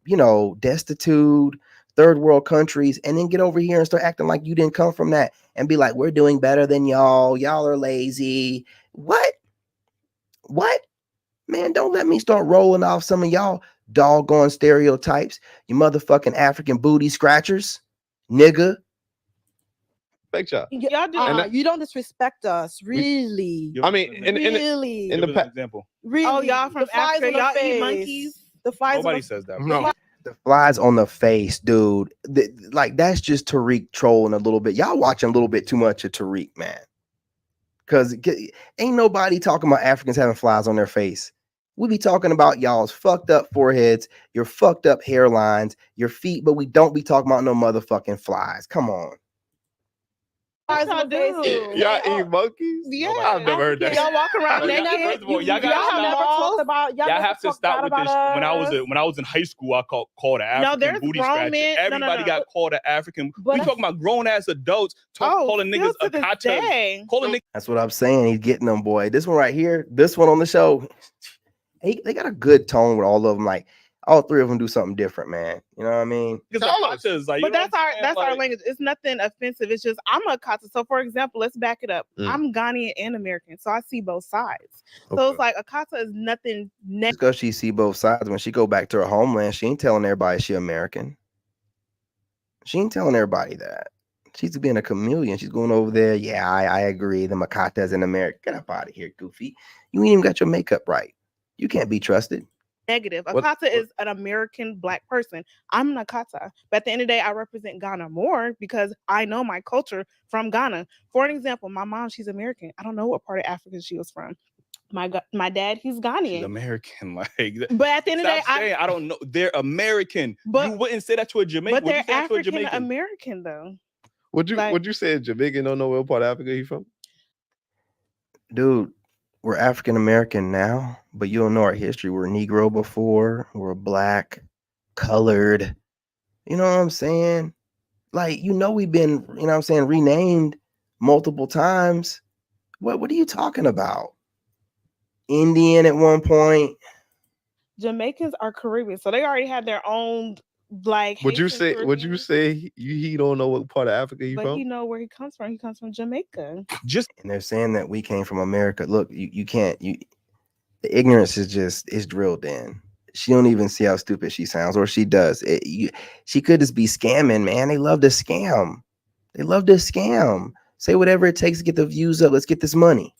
destitute third world countries, and then get over here and start acting like you didn't come from that and be like, we're doing better than y'all. Y'all are lazy. What? Man, don't let me start rolling off some of y'all doggone stereotypes. You motherfucking African booty scratchers, nigga. Fake job. Y'all do. You don't disrespect us, really. I mean, really. in the past, example. Really. Oh, y'all from The flies Africa, on the y'all eat face. monkeys? The flies. Nobody says that. No. The flies on the face, dude. Like, that's just Tariq trolling a little bit. Y'all watching a little bit too much of Tariq, man. Because ain't nobody talking about Africans having flies on their face. We be talking about y'all's fucked up foreheads, your fucked up hairlines, your feet, but we don't be talking about no motherfucking flies. Come on. Y'all do. Y'all eat monkeys? Yeah, I've never heard that. Y'all walk around naked. First of all, y'all y'all have to stop with this. When I was in high school, I called an African there's booty grown scratcher. men- no, Everybody no. got called an African. But We talking about grown ass adults calling niggas still to this akatas, day. calling niggas. That's what I'm saying. He's getting them, boy. This one right here, this one on the show, they got a good tone with all of them. Like, all three of them do something different, man. You know what I mean? Akatas, like, But that's our language. It's nothing offensive. It's just I'm a Akata. So for example, let's back it up. I'm Ghanaian and American, so I see both sides. So it's like Akata is nothing Just because she see both sides, when she go back to her homeland, she ain't telling everybody she American. She ain't telling everybody that. She's being a chameleon. She's going over there. Yeah, I agree. The Makatas in America. Get up out of here, goofy. You ain't even got your makeup right. You can't be trusted. negative. Akata is an American Black person. I'm an Akata. But at the end of the day, I represent Ghana more because I know my culture from Ghana. For an example, my mom, she's American. I don't know what part of Africa she was from. My dad, he's Ghanaian. She's American, like. But at the end of the day, I don't know. They're American. But, you wouldn't say that to a Jamaican. But they're African American, though. Would you say a Jamaican don't know what part of Africa he's from? Dude, we're African American now, but you don't know our history. We're Negro before. We're Black, colored. You know what I'm saying? Like, we've been, renamed multiple times. What are you talking about? Indian at one point. Jamaicans are Caribbean, so they already had their own, like. Would you say he don't know what part of Africa he's from? But he know where he comes from. He comes from Jamaica. And they're saying that we came from America. Look, you can't. The ignorance is drilled in. She don't even see how stupid she sounds, or she does. She could just be scamming, man. They love to scam. Say whatever it takes to get the views up. Let's get this money.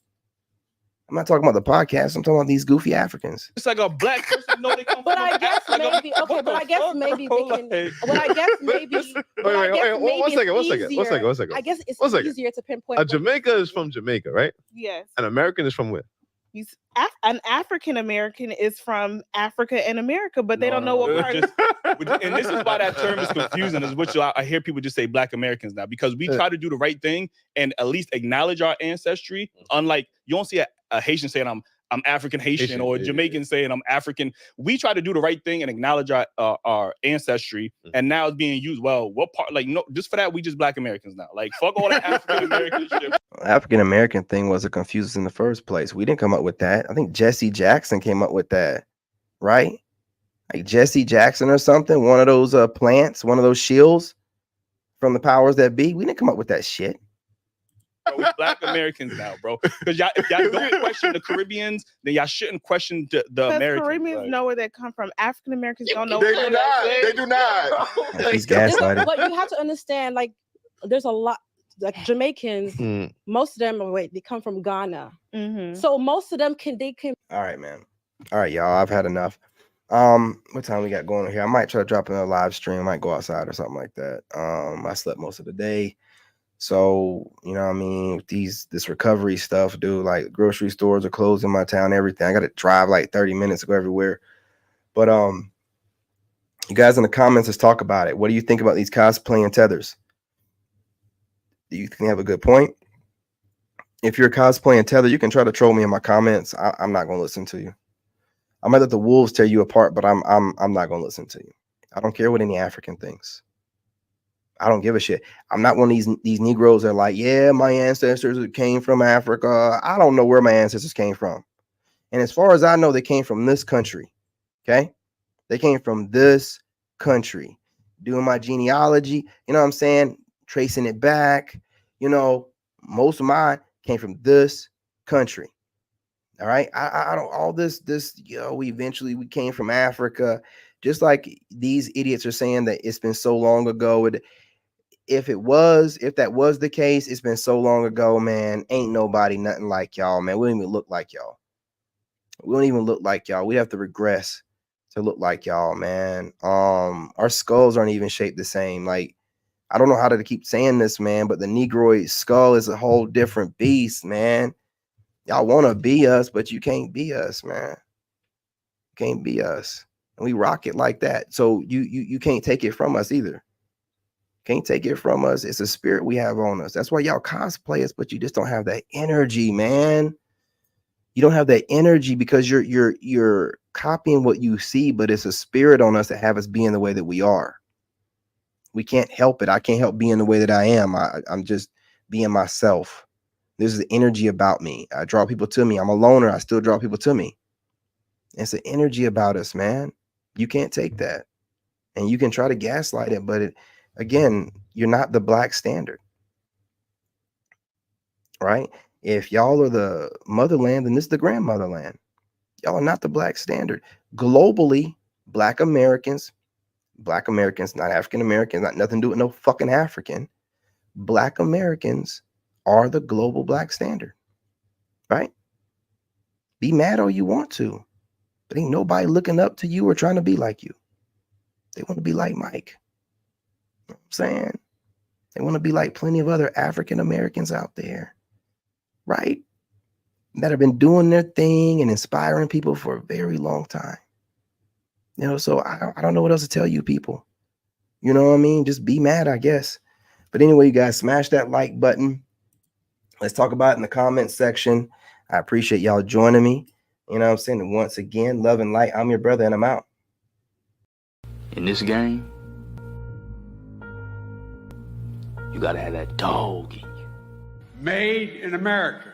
I'm not talking about the podcast. I'm talking about these goofy Africans. It's like a Black person know they come But from. I guess maybe okay. But I guess maybe they can. But I guess maybe. Wait, one second. I guess it's easier to pinpoint. A Jamaica is from Jamaica, right? Yes. An American is from where? An African American is from Africa and America, but they don't know what part. And this is why that term is confusing. Is which I hear people just say Black Americans now because we try to do the right thing and at least acknowledge our ancestry. Unlike you don't see a Haitian saying I'm African Haitian or a Jamaican saying I'm African. We try to do the right thing and acknowledge our ancestry, and now it's being used. Well, what part? Like, no, just for that, we just Black Americans now. Like, fuck all that African American shit. African American thing wasn't confused in the first place. We didn't come up with that. I think Jesse Jackson came up with that, right? Like Jesse Jackson or something. One of those plants, one of those shields from the powers that be. We didn't come up with that shit. Bro, we Black Americans now, bro. Because if y'all don't question the Caribbeans, then y'all shouldn't question the Americans. Caribbeans know where they come from. African Americans don't know. They do not. He's gaslighting. But you have to understand, like, there's a lot. Like Jamaicans, most of them they come from Ghana. So most of them can. All right, man. All right, y'all. I've had enough. What time we got going on here? I might try to drop in a live stream. I might go outside or something like that. I slept most of the day. So, you know what I mean, this recovery stuff, dude, like grocery stores are closed in my town, everything. I got to drive like 30 minutes to go everywhere. But you guys in the comments, let's talk about it. What do you think about these cosplaying tethers? Do you think they have a good point? If you're cosplaying tether, you can try to troll me in my comments. I'm not going to listen to you. I might let the wolves tear you apart, but I'm not going to listen to you. I don't care what any African thinks. I don't give a shit. I'm not one of these Negroes that are like, yeah, my ancestors came from Africa. I don't know where my ancestors came from. And as far as I know, they came from this country. Okay. They came from this country. Doing my genealogy, you know what I'm saying? Tracing it back, you know, most of mine came from this country. All right. I don't all this, you know, we came from Africa, just like these idiots are saying that it's been so long ago. If that was the case, it's been so long ago, man. Ain't nobody nothing like y'all, man. We don't even look like y'all. We don't even look like y'all. We have to regress to look like y'all, man. Our skulls aren't even shaped the same. Like, I don't know how to keep saying this, man, but the Negroid skull is a whole different beast, man. Y'all want to be us, but you can't be us, man. You can't be us. And we rock it like that. So you can't take it from us either. Can't take it from us. It's a spirit we have on us. That's why y'all cosplay us, but you just don't have that energy, man. You don't have that energy because you're copying what you see, but it's a spirit on us that have us being the way that we are. We can't help it. I can't help being the way that I am. I'm just being myself. There's an energy about me. I draw people to me. I'm a loner. I still draw people to me. It's an energy about us, man. You can't take that. And you can try to gaslight it, but again, you're not the black standard. Right? If y'all are the motherland, then this is the grandmotherland. Y'all are not the black standard. Globally, black Americans, not African Americans, not nothing to do with no fucking African. Black Americans are the global black standard. Right? Be mad all you want to, but ain't nobody looking up to you or trying to be like you. They want to be like Mike. You know what I'm saying? They want to be like plenty of other African Americans out there, right? That have been doing their thing and inspiring people for a very long time. You know, so I don't know what else to tell you people. You know what I mean? Just be mad, I guess. But anyway, you guys, smash that like button. Let's talk about it in the comments section. I appreciate y'all joining me. You know what I'm saying? And once again, love and light. I'm your brother, and I'm out. In this game, you gotta have that dog in you. Made in America.